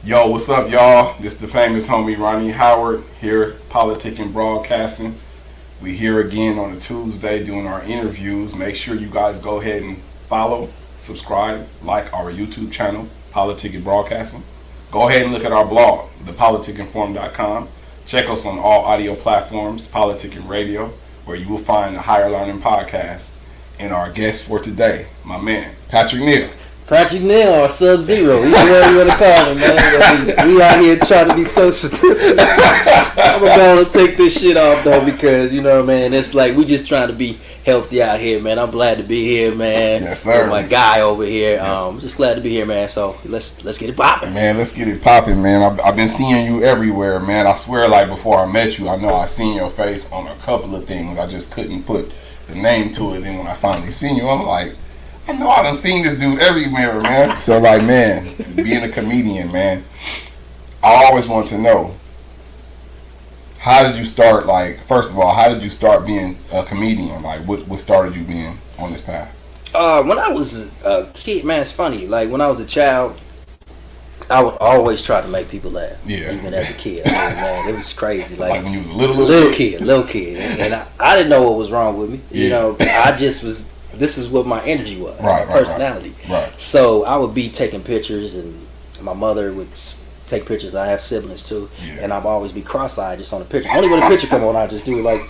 Yo, what's up, y'all? This is the famous homie Ronnie Howard here, PolitiKan Broadcasting. We here again on a Tuesday doing our interviews. Make sure you guys go ahead and follow, subscribe, like our YouTube channel, PolitiKan Broadcasting. Go ahead and look at our blog, thepolitikinforum.com. Check us on all audio platforms, PolitiKan Radio, where you will find the Higher Learning Podcast. And our guest for today, my man, Patrick Neal. Patrick Neal or Sub-Zero, whatever you want to call him, man. We out here trying to be social. I'm going to take this shit off, though, because, you know, man, it's like we just trying to be healthy out here, man. I'm glad to be here, man. Yes, sir. With my guy over here. Yes. Just glad to be here, man. So let's get it popping. Man, let's get it popping, man. I've been seeing you everywhere, man. I swear, like, before I met you, I know I seen your face on a couple of things. I just couldn't put the name to it. Then when I finally seen you, I'm like, I know I done seen this dude everywhere, man. So, like, man, being a comedian, man, I always want to know, how did you start, like, first of all, how did you start being a comedian? Like, what started you being on this path? When I was a kid, man, it's funny. Like, when I was a child, I would always try to make people laugh. Yeah. Even as a kid. I mean, man, it was crazy. Like when you was a little kid. And I didn't know what was wrong with me. You know, I just was, this is what my energy was. Right, my personality. Right. So I would be taking pictures, and my mother would take pictures. I have siblings too. Yeah. And I'd always be cross-eyed just on the picture. Only when the picture come on, I just do it like,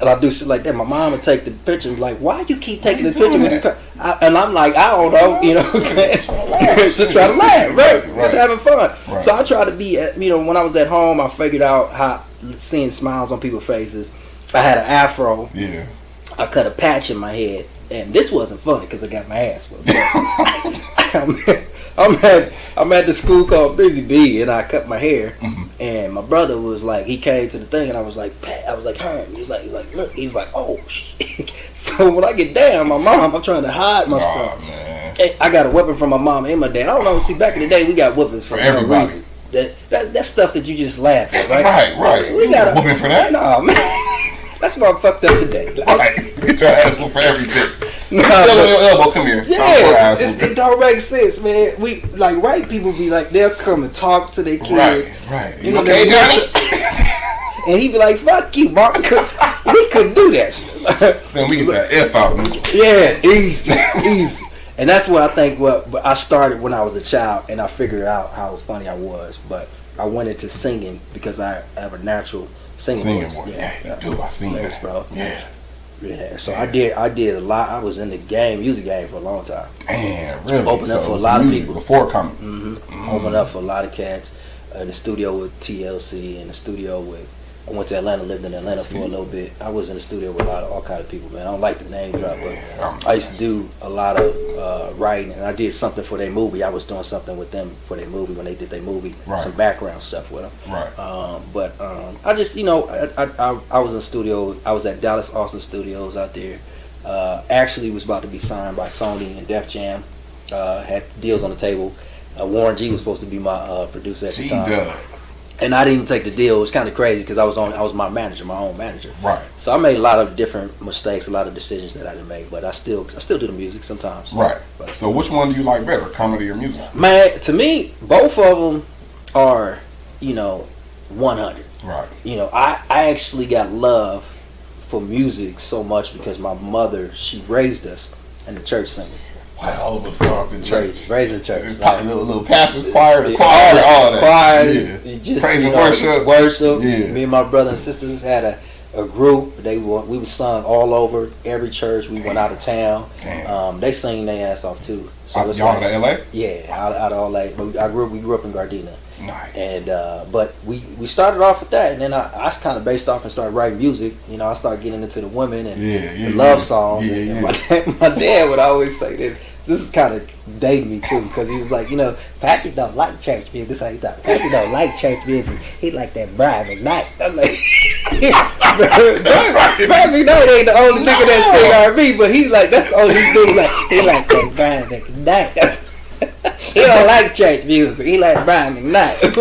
and I do shit like that. My mom would take the picture and be like, why you keep taking this picture? And I'm like, I don't know, you know what I'm saying? Just try to laugh, right? Just having fun. Right. So I try to be, you know, when I was at home, I figured out how seeing smiles on people's faces. I had an afro. Yeah. I cut a patch in my head. And this wasn't funny because I got my ass whooped. I'm at the school called Busy Bee, and I cut my hair. Mm-hmm. And my brother was like, he came to the thing, and I was like, Hart. He's like, look. He's like, oh shit. So when I get down, my mom, I'm trying to hide my stuff. Man. I got a whipping from my mom and my dad. I don't know. See, back in the day, we got whippings for everybody. No reason. That stuff that you just laugh at, right? Right. We got a whipping for that? No, man. That's why I'm fucked up today. Right. Get your ass whooped for everything. No, your elbow, come here. Yeah, it don't make sense, man. We like white people be like, they'll come and talk to their kids. Right. You know, okay, Johnny? And he be like, fuck you, Mark. We couldn't do that shit. Then we get that F out, man. Yeah, easy. And that's what I think. But I started when I was a child, and I figured out how funny I was. But I went into singing because I have a natural singing voice. Yeah, you do. I seen that, bro. Yeah. So I did a lot. I was in the music game for a long time. Damn, really? Opened up for a lot of people before coming. Opened up for a lot of cats. In the studio with TLC, in the studio with. I went to Atlanta, lived in Atlanta for a little bit. I was in the studio with all kind of people, man. I don't like the name drop, but I used to do a lot of writing, and I did something for their movie. I was doing something with them for their movie when they did their movie, some background stuff with them. Right. But I just, you know, I was in the studio. I was at Dallas Austin Studios out there. Actually was about to be signed by Sony and Def Jam. Had deals on the table. Warren G was supposed to be my producer at the time. And I didn't take the deal. It was kind of crazy because I was my manager, my own manager. Right. So I made a lot of different mistakes, a lot of decisions that I didn't make, but I still do the music sometimes. Right. So which one do you like better, comedy or music? Man, to me, both of them are, you know, 100. Right. You know, I actually got love for music so much because my mother, she raised us in the church singing. Like all of us start off in church. Raised in church. Right. Little pastor's choir, the choir, all that. Choir, praise and worship. Yeah. Me and my brother and sisters had a group. We were sung all over every church. We went out of town. They sang their ass off too. So y'all out of LA? Yeah, out of LA. But we grew up in Gardena. Nice. And but we started off with that, and then I kind of based off and started writing music. You know, I started getting into the women and the love songs. And my dad would always say that. This is kind of dating me too, because he was like, you know, Patrick don't like church music. This is how he thought. Patrick don't like church music. He like that Brian McKnight. I'm like, Patrick know he ain't the only nigga that sing R&B, but he's like, that's the only thing. Like, he like that Brian McKnight. He don't like church music. He like Brian McKnight.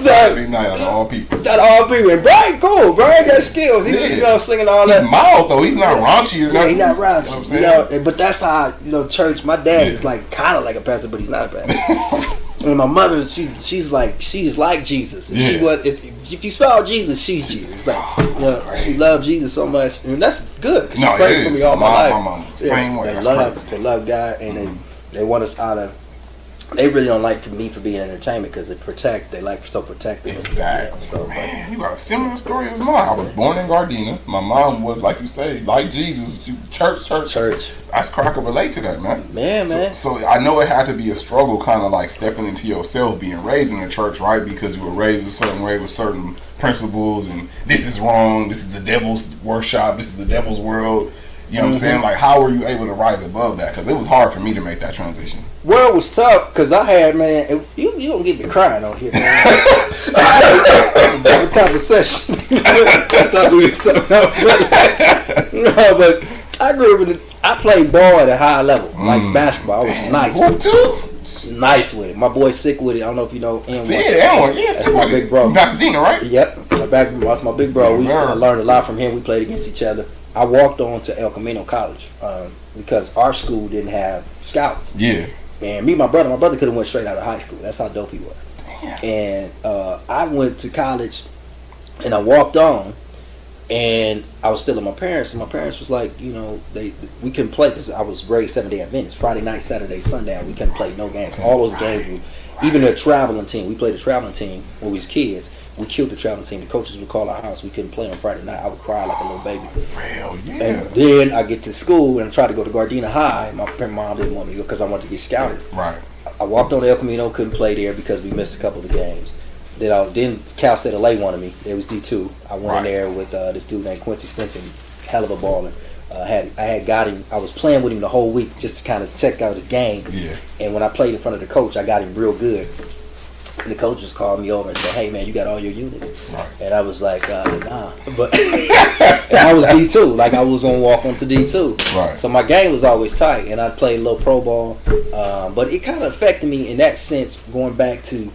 Brian McKnight out of all people. Out of all people. And Brian cool. Brian got skills. He was, you know, singing all that. He's mild though. He's not raunchy or nothing. He's not raunchy. You know what I'm saying? But that's how, you know, church. My dad is like kind of like a pastor, but he's not a pastor. And my mother, she's like Jesus. And she was, if you saw Jesus, she's Jesus. Like, she loved Jesus so much, and that's good. Cause she prayed for me all my life. My mom's the same way. They love God, and they want us out of. They really don't like me for being entertainment because they like so protective. Exactly. Man, you got a similar story as mine. I was born in Gardena. My mom was, like you say, like Jesus, church. That's I can relate to that, man. Man. So I know it had to be a struggle, kind of like stepping into yourself, being raised in the church, right? Because you were raised a certain way with certain principles, and this is wrong. This is the devil's workshop. This is the devil's world. You know what I'm saying? Like, how were you able to rise above that? Because it was hard for me to make that transition. Well, it was tough because I had, man, you don't get me crying on here, man. Every type of session. I thought we was talking about no, but I grew up I played ball at a high level, like basketball. I was nice. What too? Nice with it. My boy Sick with it. I don't know if you know him. Yeah, Sick my big bro. Pasadena, right? Yep. That's my big bro. I learned a lot from him. We played against each other. I walked on to El Camino College because our school didn't have scouts. Yeah. And me and my brother could have went straight out of high school. That's how dope he was. Damn. And I went to college and I walked on and I was still at my parents. And my parents was like, we couldn't play because I was raised Seventh-day Adventist. Friday night, Saturday, Sunday, we couldn't play no games. All those games were, even the traveling team. We played a traveling team when we was kids. We killed the traveling team. The coaches would call our house. We couldn't play on Friday night. I would cry like a little baby. Hell yeah. And then I get to school and try to go to Gardena High. My mom didn't want me to go because I wanted to get scouted. Right. I walked on El Camino, couldn't play there because we missed a couple of the games. Then Cal State LA wanted me. It was D2. I went in there with this dude named Quincy Stinson, hell of a baller. I had got him. I was playing with him the whole week just to kind of check out his game. Yeah. And when I played in front of the coach, I got him real good. And the coach just called me over and said, "Hey man, you got all your units?" Right. And I was like, "Nah." But and I was D2, like I was gonna walk onto D2. Right. So my game was always tight, and I played a little pro ball. But it kind of affected me in that sense, going back to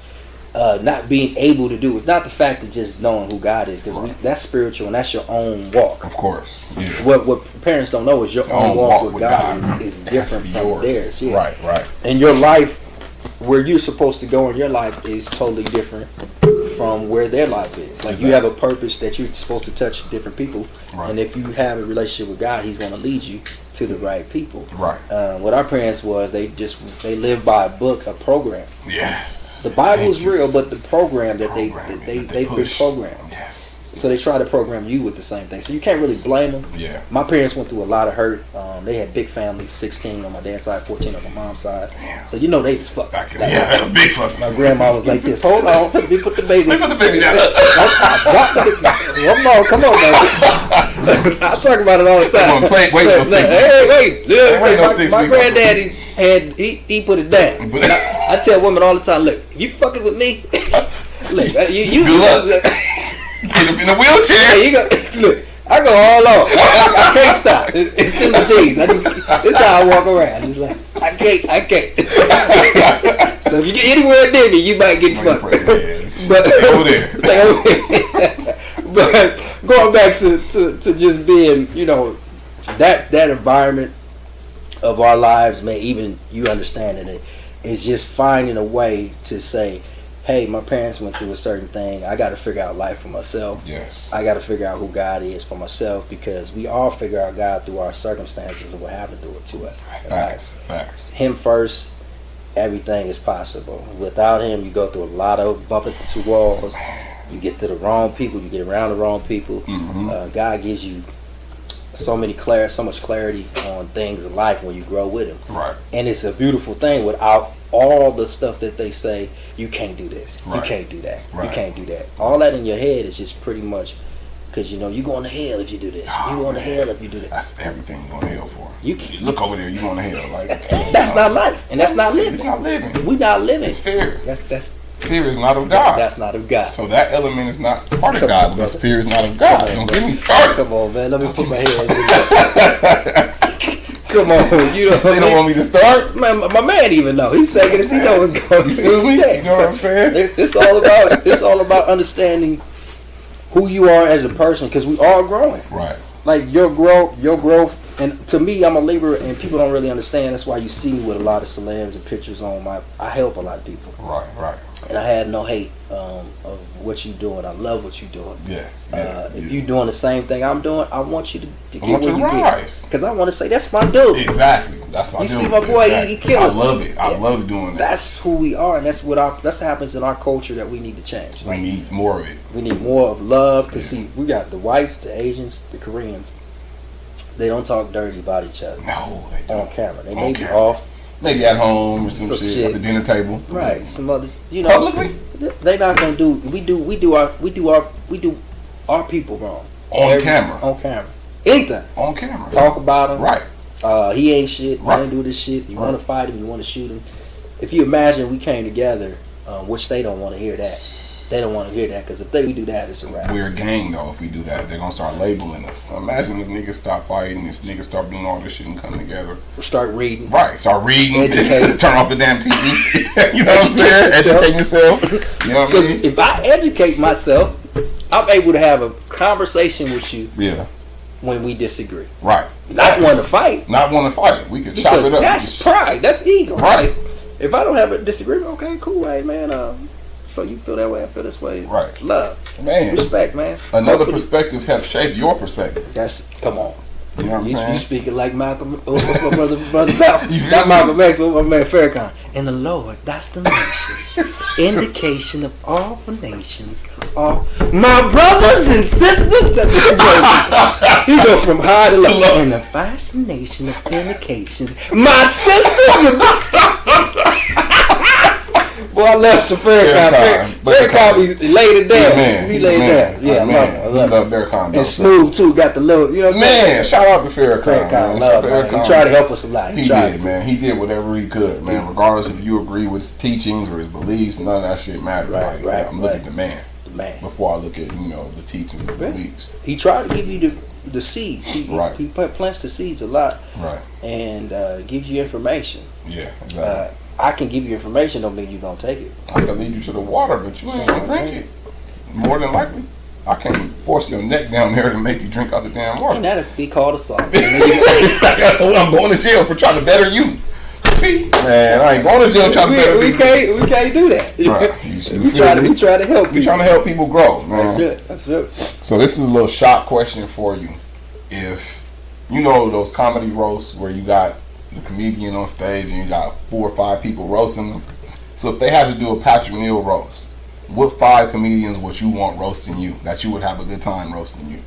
not being able to do it. Not the fact of just knowing who God is, because that's spiritual and that's your own walk. Of course. Yeah. What parents don't know is your own walk with God is different from theirs. Yeah. Right. And your life, where you're supposed to go in your life, is totally different from where their life is. Like you have a purpose that you're supposed to touch different people, and if you have a relationship with God, He's going to lead you to the right people. Right. What our parents was, they lived by a book, a program. Yes. The Bible is real, but the program that they put programmed. Yes. So they try to program you with the same thing. So you can't really blame them. Yeah. My parents went through a lot of hurt. They had big families, 16 on my dad's side, 14 on my mom's side. Damn. So they was fucked. Yeah, big fuck. My grandma was like this. Hold on, let me put the baby. Let me put the baby down. Come on, man. I talk about it all the time. Come on, wait no 6 weeks. Wait no 6 weeks. My granddaddy he put it down. I tell women all the time, look, if you fucking with me, look, you good luck. Get up in a wheelchair. You go, look, I go all on. I can't stop. It's in my jeans. This how I walk around. It's like I can't. So if you get anywhere near me, you might get fucked. Stay over there. But going back to just being, that environment of our lives, man. Even you understanding it is just finding a way to say, hey, my parents went through a certain thing. I got to figure out life for myself. Yes. I got to figure out who God is for myself, because we all figure out God through our circumstances and what happened to us. Facts. Him first, everything is possible. Without Him, you go through a lot of bumping into walls. You get to the wrong people. You get around the wrong people. Mm-hmm. God gives you so much clarity on things in life when you grow with Him. Right. And it's a beautiful thing without all the stuff that they say. You can't do this. Right. You can't do that. Right. You can't do that. All that in your head is just pretty much because you're going to hell if you do this. You're going to hell if you do that. That's everything you're going to hell for. You look over there, you're going to hell. Like that's not life, and that's not living. It's not living. We're not living. It's fear. That's fear is not of God. That's not of God. So that element is not part of God, because fear is not of God. Don't get me started. Come on, man. Let me put my head. Come on, they don't want me to start. Man, my man even know. He's saying this. He knows what's going on. You feel me? You know what I'm saying? It's all about understanding who you are as a person, because we all growing. Right. Like your growth And to me, I'm a laborer, and people don't really understand. That's why you see me with a lot of celebs and pictures on I help a lot of people. Right. And I have no hate of what you're doing. I love what you're doing. Yes. If you're doing the same thing I'm doing, I want you to get where you rise. Because I want to say, that's my dude. Exactly. That's my dude. You see my boy, he killed. I love it. I love doing that. That's who we are, and that's what happens in our culture that we need to change. We need more of it. We need more of love. Because see, we got the whites, the Asians, the Koreans. They don't talk dirty about each other. No, they don't. On camera. They may be off. Maybe at home or some shit at the dinner table. Right. Some other, publicly. They not gonna do. We do our people wrong. On camera. On camera. Anything. On camera. Talk about him. Right. He ain't shit. Right. I ain't do this shit. You want to fight him. You want to shoot him. If you imagine we came together, which they don't want to hear that. They don't want to hear that because if we do that, it's a wrap. We're a gang though. If we do that, they're gonna start labeling us. So imagine if niggas stop fighting, if niggas start doing all this shit and come together. Start reading. Right. Start reading. Turn off the damn TV. You know what I'm saying? Educate yourself. You know what I mean? Because if I educate myself, I'm able to have a conversation with you. Yeah. When we disagree. Right. Not want to fight. Not want to fight. We could chop it up. That's pride. That's ego. Right. If I don't have a disagreement, okay, cool, hey man. So you feel that way, I feel this way. Right. Love. Man. Respect, man. Another perspective helps shape your perspective. Come on. You know what I'm saying? You speaking like Malcolm, what's my brother Malcolm? Not Malcolm X, but my man Farrakhan. And the Lord, that's the nation. Indication of all the nations. All my brothers and sisters. You go from high to low. And the fascination of indications. My sisters. Boy, I love some Farrakhan. Farrakhan, he laid it down. He laid it down. Yeah, I love Farrakhan. And Smooth, too, got the little, you know what I'm saying? Man, shout out to Farrakhan. Farrakhan. He tried to help us a lot. He did, man. He did whatever he could, man. Regardless if you agree with his teachings or his beliefs, none of that shit mattered. Right. I'm looking at the man. Before I look at, the teachings and the beliefs. He tried to give you the seeds. He plants the seeds a lot. Right. And gives you information. Yeah, exactly. I can give you information, don't mean you're going to take it. I can lead you to the water, but you ain't going to drink it. More than likely. I can't force your neck down there to make you drink out the damn water. And that'd be called assault. I'm going to jail for trying to better you. See? Man, I ain't going to jail trying to better you. We can't do that. Right. We try to help people. We trying to help people grow, man. That's it. So this is a little shock question for you. If you know those comedy roasts where you got the comedian on stage and you got 4 or 5 people roasting them. So if they had to do a Patrick Neal roast, what 5 comedians would you want roasting you that you would have a good time roasting you?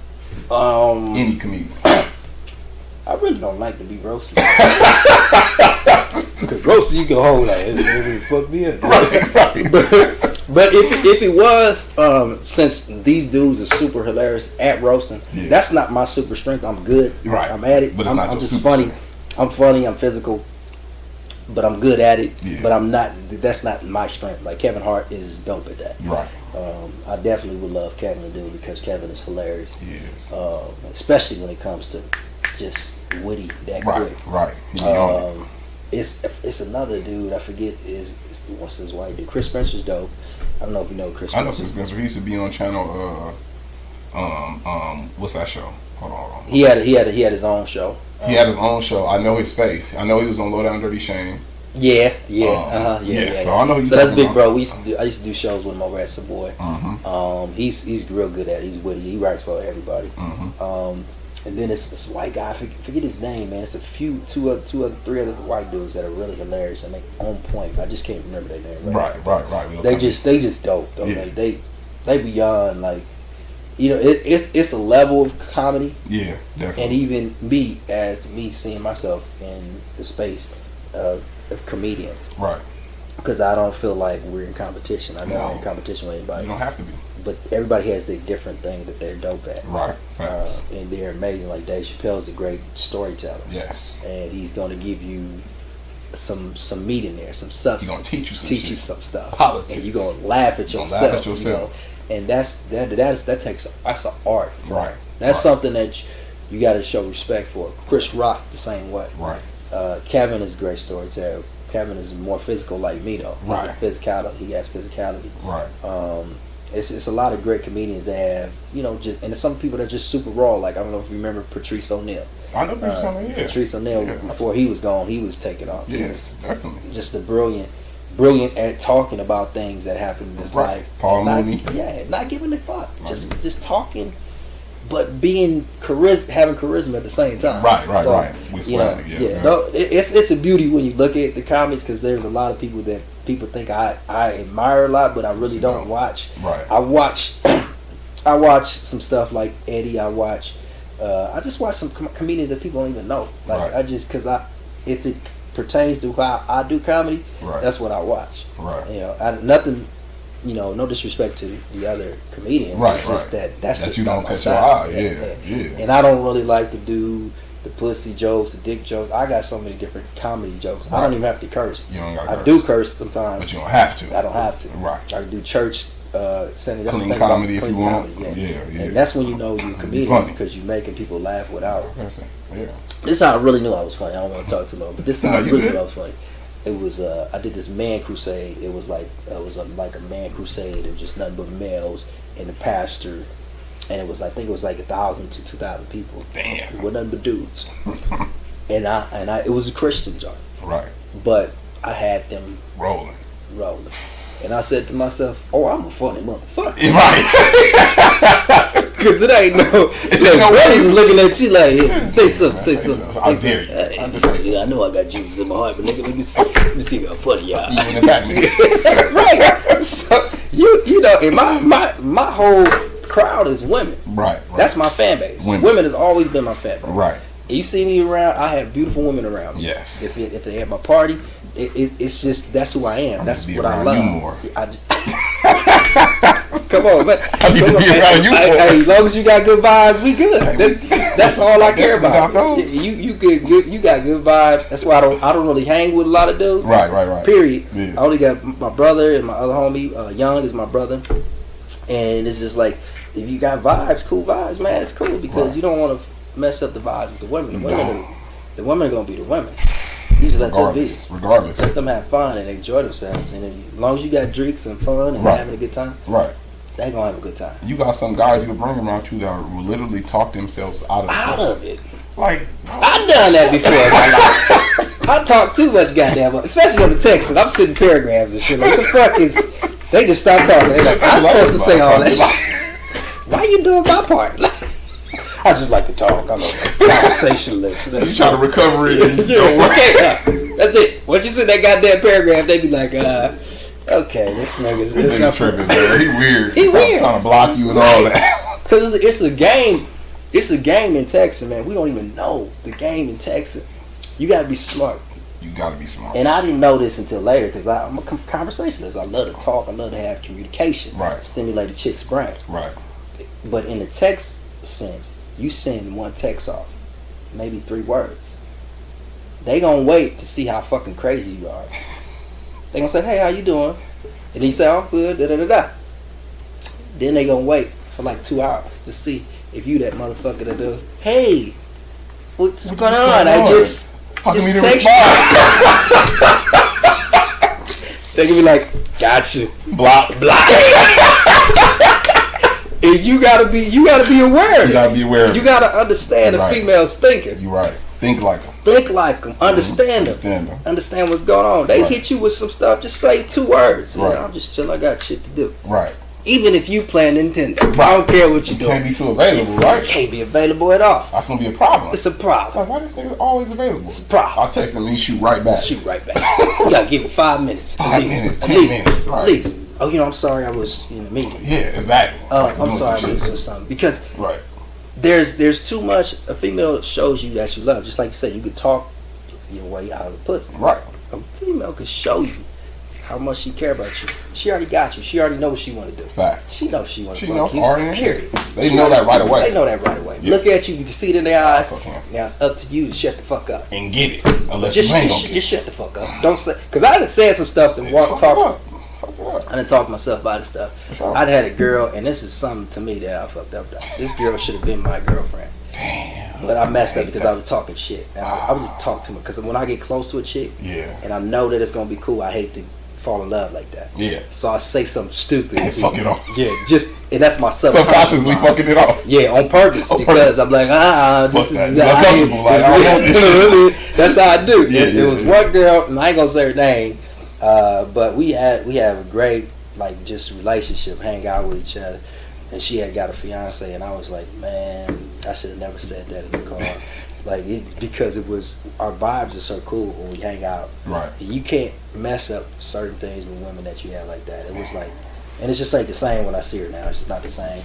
Any comedian. I really don't like to be roasted. Because roasting you can hold like it fuck me up. Right. But if it was, since these dudes are super hilarious at roasting, that's not my super strength. I'm good. Right. I'm at it. But it's not I'm just just super funny. strength. I'm funny, I'm physical, but I'm good at it. Yeah. But that's not my strength. Like Kevin Hart is dope at that. Right. I definitely would love Kevin to do it because Kevin is hilarious. Yes. Especially when it comes to just witty that quick. Right. It's another dude, I forget what's his white dude. Chris Spencer's dope. I don't know if you know Chris Spencer. I know Chris Spencer. He used to be on channel what's that show? Hold on. He had his own show. He had his own show. I know his face. I know he was on Low Down Dirty Shame. Yeah. So I know he's. So that's Big Bro. I used to do shows with him over at Savoy. Mm-hmm. He's real good at it. He's witty. He writes for everybody. Mm-hmm. And then it's this white guy. I forget his name, man. It's three other white dudes that are really hilarious and they on point. I just can't remember their name. Right. They just dope though. Yeah. They beyond like. It's a level of comedy. Yeah, definitely. And even me seeing myself in the space of comedians. Right. Because I don't feel like we're in competition. I'm not in competition with anybody. You don't have to be. But everybody has their different thing that they're dope at. Right. And they're amazing. Like Dave Chappelle's a great storyteller. Yes. And he's going to give you some meat in there, some substance. He's going to teach you some stuff. Politics. And you're going to laugh at yourself. And that's an art. Right. That's something that you got to show respect for. Chris Rock the same way. Right. Kevin is a great storyteller. Kevin is more physical like me though. Right. He has physicality. Right. It's a lot of great comedians that have, just, and there's some people that are just super raw. Like, I don't know if you remember Patrice O'Neal. I know Patrice O'Neal. Yeah. Patrice O'Neal, before he was gone, he was taking off. Yeah, definitely. Just a brilliant at talking about things that happened in his life. Paul Mooney. Yeah, not giving a fuck. Just talking, but being having charisma at the same time. Right. We swag. No, it's a beauty when you look at the comics, because there's a lot of people that people think I admire a lot, but I really don't watch. Right. I watch some stuff like Eddie. I just watch some comedians that people don't even know. Like, because if it pertains to how I do comedy, that's what I watch. Right. Nothing, no disrespect to the other comedians. Right. It's just that's you just don't not catch my your style. eye. Yeah. And I don't really like to do the pussy jokes, the dick jokes. I got so many different comedy jokes. I don't even have to curse. You don't gotta I curse. do curse sometimes, but you don't have to. I don't have to. Right. I can do church. Clean comedy if you want. Yeah. And that's when you know you're a comedian, because you're making people laugh without. Yeah. This is how I really knew I was funny. I don't want to talk too long, but this is how I really knew I was funny. It was I did this man crusade. It was like a man crusade. It was just nothing but males and the pastor, and it was, I think it was like 1,000 to 2,000 people. Damn. It was nothing but dudes. and I it was a Christian joint. Right. But I had them rolling. And I said to myself, "Oh, I'm a funny motherfucker." Right. Because it ain't no. Buddies looking at you like, hey, say something. I dare you. I'm just saying. I know I got Jesus in my heart, but let me see how funny y'all. See you in the back, nigga. Right. So and my whole crowd is women. Right. That's my fan base. Women has always been my fan base. Right. You see me around, I have beautiful women around me. Yes. If they at my party, it's just, that's who I am. That's what I love. You more. Come on, man. I need to be around you more. Hey, as long as you got good vibes, we good. That's all I care about. You good. You got good vibes. That's why I don't really hang with a lot of dudes. Right. Period. Yeah. I only got my brother and my other homie. Young is my brother, and it's just like, if you got vibes, cool vibes, man, it's cool, because you don't want to mess up the vibes with the women. The women are gonna be the women. You just let them be. Regardless. Let them have fun and enjoy themselves. And as long as you got drinks and fun and having a good time, they gonna have a good time. You got some guys you can bring around you that will literally talk themselves out of it. Like, I've done that before in my life. I talk too much goddamn, especially on the text, and I'm sitting paragraphs and shit. Like, what the fuck is? They just start talking. They're like, I'm supposed to say all that. Why you doing my part? I just like to talk. I'm a conversationalist. You try to recover it. That's it. Once you said that goddamn paragraph, they be like, okay, this nigga's tripping, man. He weird. He's weird. Trying to block you and all that. Because it's a game. It's a game in Texas, man. We don't even know the game in Texas. You got to be smart. You got to be smart. And I didn't know this until later, because I'm a conversationalist. I love to talk. I love to have communication. Right. Stimulate a chick's brain. Right. But in the text sense, you send one text off, maybe 3 words. They gonna wait to see how fucking crazy you are. They gonna say, "Hey, how you doing?" And then you say, "Oh, I'm good." Then they gonna wait for like 2 hours to see if you that motherfucker that does, "Hey, what's going on? I just text you." They can be like, "Gotcha." Block. And you gotta be aware. You gotta be aware. You gotta understand the female's thinking. You're right. Think like them. Understand them. Understand what's going on. They hit you with some stuff. Just say 2 words. Right. I'm just chilling. I got shit to do. Right. Even if you playing Nintendo, I don't care what you do. You can't be too available, right? You can't be available at all. That's gonna be a problem. It's a problem. Like, why this nigga always available? It's a problem. I'll text him and he shoot right back. You gotta give it 5 minutes. 5 minutes, 10 minutes. Right. At least. Oh, I'm sorry, I was in a meeting. Yeah, exactly. I'm sorry, I was doing something. Because there's too much. A female shows you that you love. Just like you said, you could talk your way out of the pussy. Right. A female could show you how much she care about you. She already got you. She already know what she want to do. Facts. She knows she want to do. She knows. Period. They know that right away. They know that right away. Yeah. Look at you. You can see it in their eyes. Now it's up to you to shut the fuck up and get it. Unless you ain't gonna get it. Just shut the fuck up. Don't say, because I done said some stuff that talk. I done talked myself about this stuff. Sure. I'd had a girl, and this is something to me that I fucked up. This girl should have been my girlfriend. Damn. But I messed up because I was talking shit. And I was just talking to her, because when I get close to a chick, and I know that it's gonna be cool, I hate to fall in love like that. Yeah. So I say something stupid. And fuck it off. Yeah, and that's my subconsciously fucking it off. Yeah, on purpose. Because I'm like, this is uncomfortable. Like, I don't want this shit. That's how I do. Yeah, it was one girl, and I ain't gonna say her name, but we have a great like just relationship, hang out with each other. And she had got a fiance, and I was like, man, I should have never said that in the car. Because it was, our vibes are so cool when we hang out. Right. You can't mess up certain things with women that you have like that. It was like, and it's just like the same when I see her now. It's just not the same.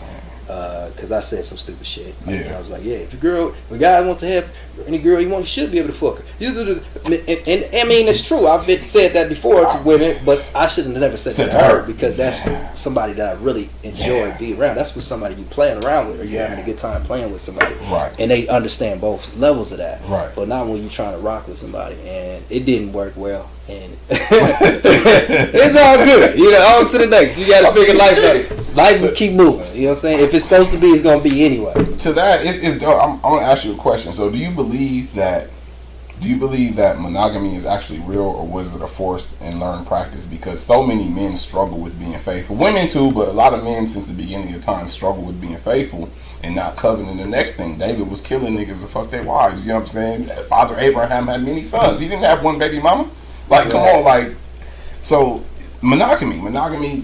Because I said some stupid shit. I was like, yeah, if a guy wants to have any girl he wants, you should be able to fuck her. And I mean, it's true. I've said that before to women, but I should have never said that to her because that's somebody that I really enjoy being around. That's with somebody you playing around with or you're having a good time playing with somebody. Right. And they understand both levels of that. Right. But not when you're trying to rock with somebody. And it didn't work well. And it's all good. On to the next. You got to figure life out. Life just keep moving. You know what I'm saying? If it's supposed to be, it's going to be anyway. To that, I'm going to ask you a question. So do you believe that monogamy is actually real, or was it a forced and learned practice? Because so many men struggle with being faithful. Women too, but a lot of men since the beginning of time struggle with being faithful and not coveting the next thing. David was killing niggas to fuck their wives. You know what I'm saying? Father Abraham had many sons. He didn't have one baby mama. Like, come on, like, so monogamy,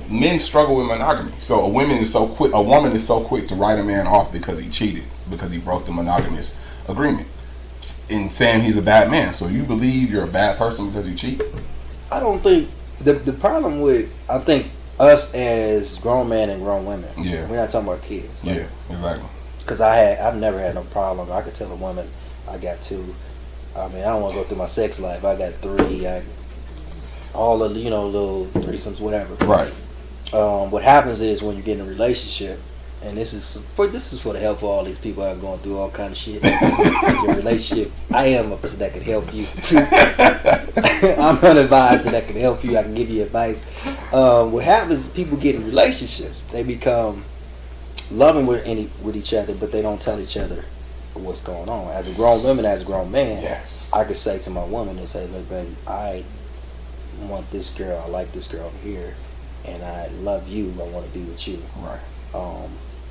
men struggle with monogamy. So a woman is so quick to write a man off because he cheated, because he broke the monogamous agreement, in saying he's a bad man. So you believe you're a bad person because you cheat? I don't think the problem with, I think us as grown men and grown women. Yeah. We're not talking about kids. Yeah, exactly. Because I've never had no problem. I could tell a woman I got two. I mean, I don't want to go through my sex life. I got three. All the little threesomes, whatever. Right. What happens is when you get in a relationship, and this is for the help of all these people that are going through all kind of shit in your relationship. I am a person that can help you. I'm an advisor that can help you. I can give you advice. What happens is people get in relationships. They become loving with each other, but they don't tell each other what's going on. As a grown woman, as a grown man, yes, I could say to my woman and say, look, baby, I want this girl, I like this girl over here, and I love you, I want to be with you. Right.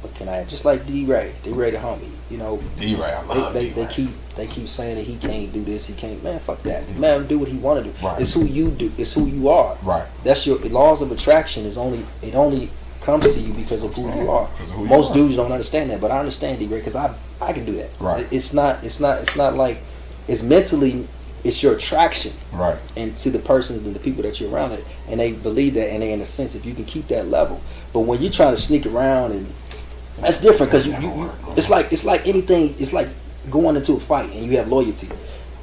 But can I, just like D-Ray the homie, D-Ray, I love they keep saying that he can't do this, he can't, man, fuck that. Man, do what he want to do. Right. It's who you do, it's who you are. Right. That's your laws of attraction. It only comes to you because of who you are. Most dudes don't understand that, but I understand, D-Ray, because I can do that. Right. It's not like, it's mentally, it's your attraction, right, and to the persons and the people that you're around it, and they believe that, and they, in a sense, if you can keep that level. But when you try to sneak around, and that's different, because you it's like anything. It's like going into a fight and you have loyalty,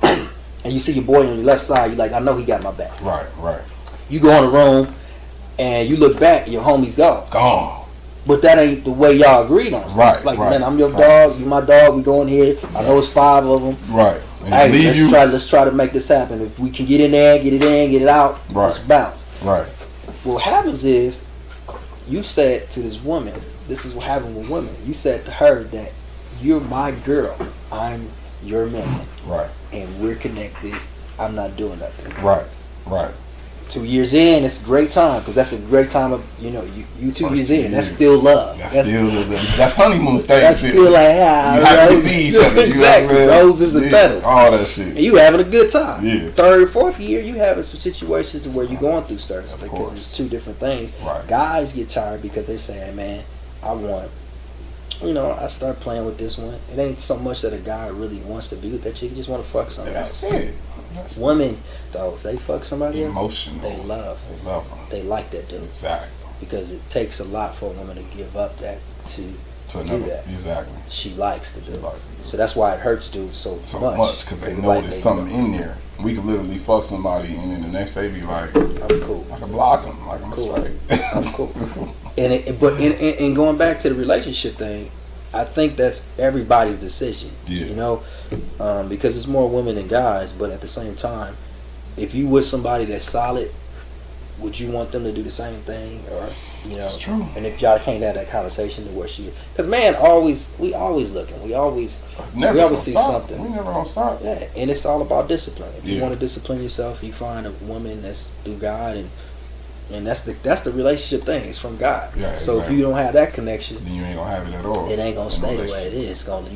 and you see your boy on your left side. You're like, I know he got my back. Right. You go in the room and you look back, your homie's gone. But that ain't the way y'all agreed on. Right. Like, right. Man, I'm your dog. You my dog. We going here. I know it's 5 of them. Right. Hey, let's try to make this happen. If we can get in there, get it in, get it out, let's bounce. Right. What happens is, you said to this woman, this is what happened with women. You said to her that you're my girl, I'm your man. Right. And we're connected. I'm not doing nothing. Right. 2 years in, it's a great time, because that's a great time of, you 2 years in. That's still love. That's honeymoon stage. That's still like, you have to see each other. Exactly. Roses and petals. All that shit. And you having a good time. Yeah. 3rd, 4th year, you having some situations where you're going through certain stuff, because it's two different things. Right. Guys get tired because they say, hey, man, I start playing with this one. It ain't so much that a guy really wants to be with that chick. He just want to fuck somebody else. That's it. Women, though, if they fuck somebody emotional, else, they love them. They like that dude. Exactly. Because it takes a lot for a woman to give up that to do that. Exactly. She likes to do it. So that's why it hurts dudes so much. Because they know there's something in there. We could literally fuck somebody and then the next day be like, I'm cool. I can block them. Like, I'm cool. straight. I'm cool. And going back to the relationship thing, I think that's everybody's decision. Yeah. Because it's more women than guys, but at the same time, if you with somebody that's solid, would you want them to do the same thing? Or It's true. And if y'all can't have that conversation to where because man, we always looking, we always see something. We never gonna stop. Yeah, and it's all about discipline. If you want to discipline yourself, you find a woman that's through God, and And that's the relationship thing. It's from God. Yeah, so exactly. if you don't have that connection, then you ain't gonna have it at all. It ain't gonna stay the way it is. It's gonna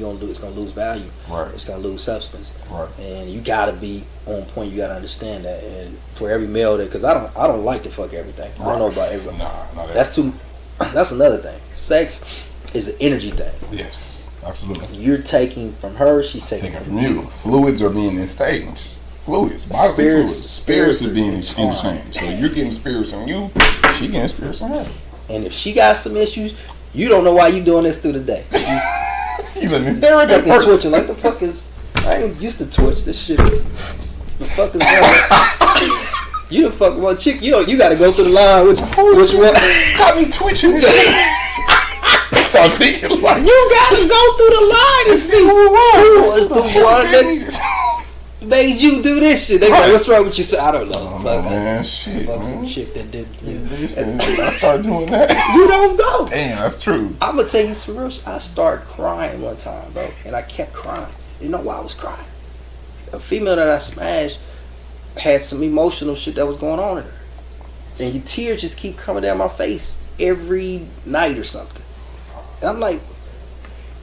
lose value. Right. It's gonna lose substance. Right. And you gotta be on point. You gotta understand that. And for every male, because I don't like to fuck everything. I don't know about everybody. Nah, that's another thing. Sex is an energy thing. Yes, absolutely. You're taking from her. She's taking from you. Fluids are being exchanged. Bodily fluids. Spirits are being interchanged. So you're getting spirits on you. She getting spirits on her. And if she got some issues, you don't know why you doing this through the day. You done inherited that twitching like the fuck is. I ain't used to twitch. This shit is the fuck is that? You the fuck one chick. You got to go through the line. Which one? Got me twitching this shit. I start thinking like you got to go through the line and see who was the one that made you do this shit. They like, what's wrong with you? So I don't know. Fuck man, shit, fuck man. Some chick that did this. I start doing that. You don't go. Damn, that's true. I'm gonna tell you some real. I started crying one time, bro, and I kept crying. You know why I was crying? A female that I smashed had some emotional shit that was going on in her, and your tears just keep coming down my face every night or something. And I'm like,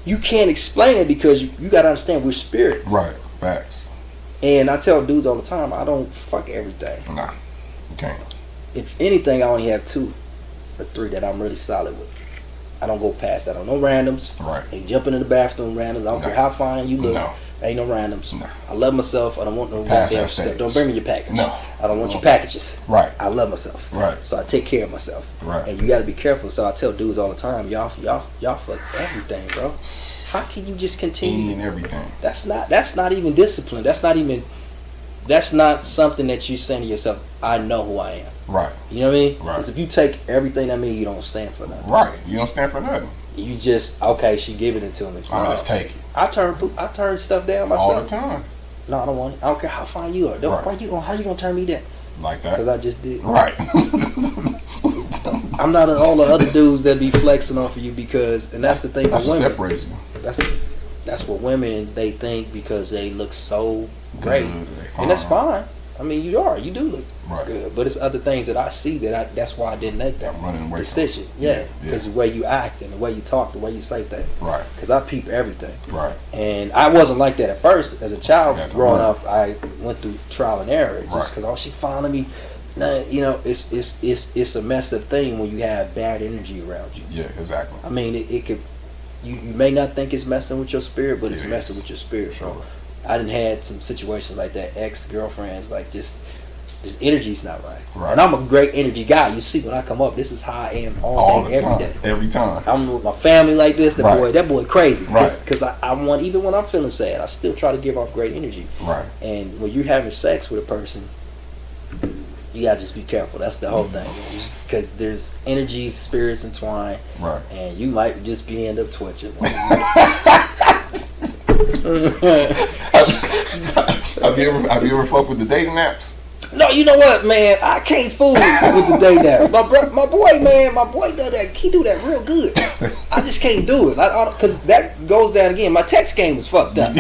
you can't explain it because you gotta understand we're spirits. Right. Facts. And I tell dudes all the time, I don't fuck everything. Nah, you can't. If anything, I only have 2 or 3 that I'm really solid with. I don't go past that. I don't no randoms. Right. Ain't jumping in the bathroom randoms. I don't care how fine you look. No. Ain't no randoms. No. I love myself. I don't want no goddamn stuff. Don't bring me your package. No. I don't want your packages. Right. I love myself. Right. So I take care of myself. Right. And you got to be careful. So I tell dudes all the time, y'all fuck everything, bro. How can you just continue? Eating everything. That's not even discipline. That's not something that you saying to yourself, I know who I am. Right. You know what I mean? Right. Because if you take everything, that means you don't stand for nothing. Right. You don't stand for nothing. You just, okay, she giving it to me. I'll just take it. I turn stuff down myself. All the time. No, I don't want it. I don't care how fine you are. Right. How you gonna turn me down? Like that. Because I just did. Right. I'm not all the other dudes that be flexing off of you because, and that's the thing That's with what women. separates you. That's what women, they think because they look so great. Good, And that's fine. I mean, you do look right. good. But it's other things that I see that's why I didn't make that decision. Yeah. Because the way you act and the way you talk, the way you say things. Right. Because I peep everything. Right. And I wasn't like that at first. As a child growing learn. up, I went through trial and error. Just because, she following me. Nah, it's a messed up thing when you have bad energy around you. Yeah, exactly. I mean, it could. You may not think it's messing with your spirit, but it's messing with your spirit. Sure. I done had some situations like that, ex-girlfriends, like just energy's not right. Right. And I'm a great energy guy. You see when I come up, this is how I am all day, every day. Every time. I'm with my family like this. That boy crazy. Right. Because I want, even when I'm feeling sad, I still try to give off great energy. Right. And when you're having sex with a person, you gotta just be careful. That's the whole thing. Because there's energy, spirits entwined. Right. And you might just end up twitching. Have you ever fucked with the dating apps? No, you know what, man? I can't fool with the day apps. My boy does that. He do that real good. I just can't do it. Because that goes down again. My text game is fucked up.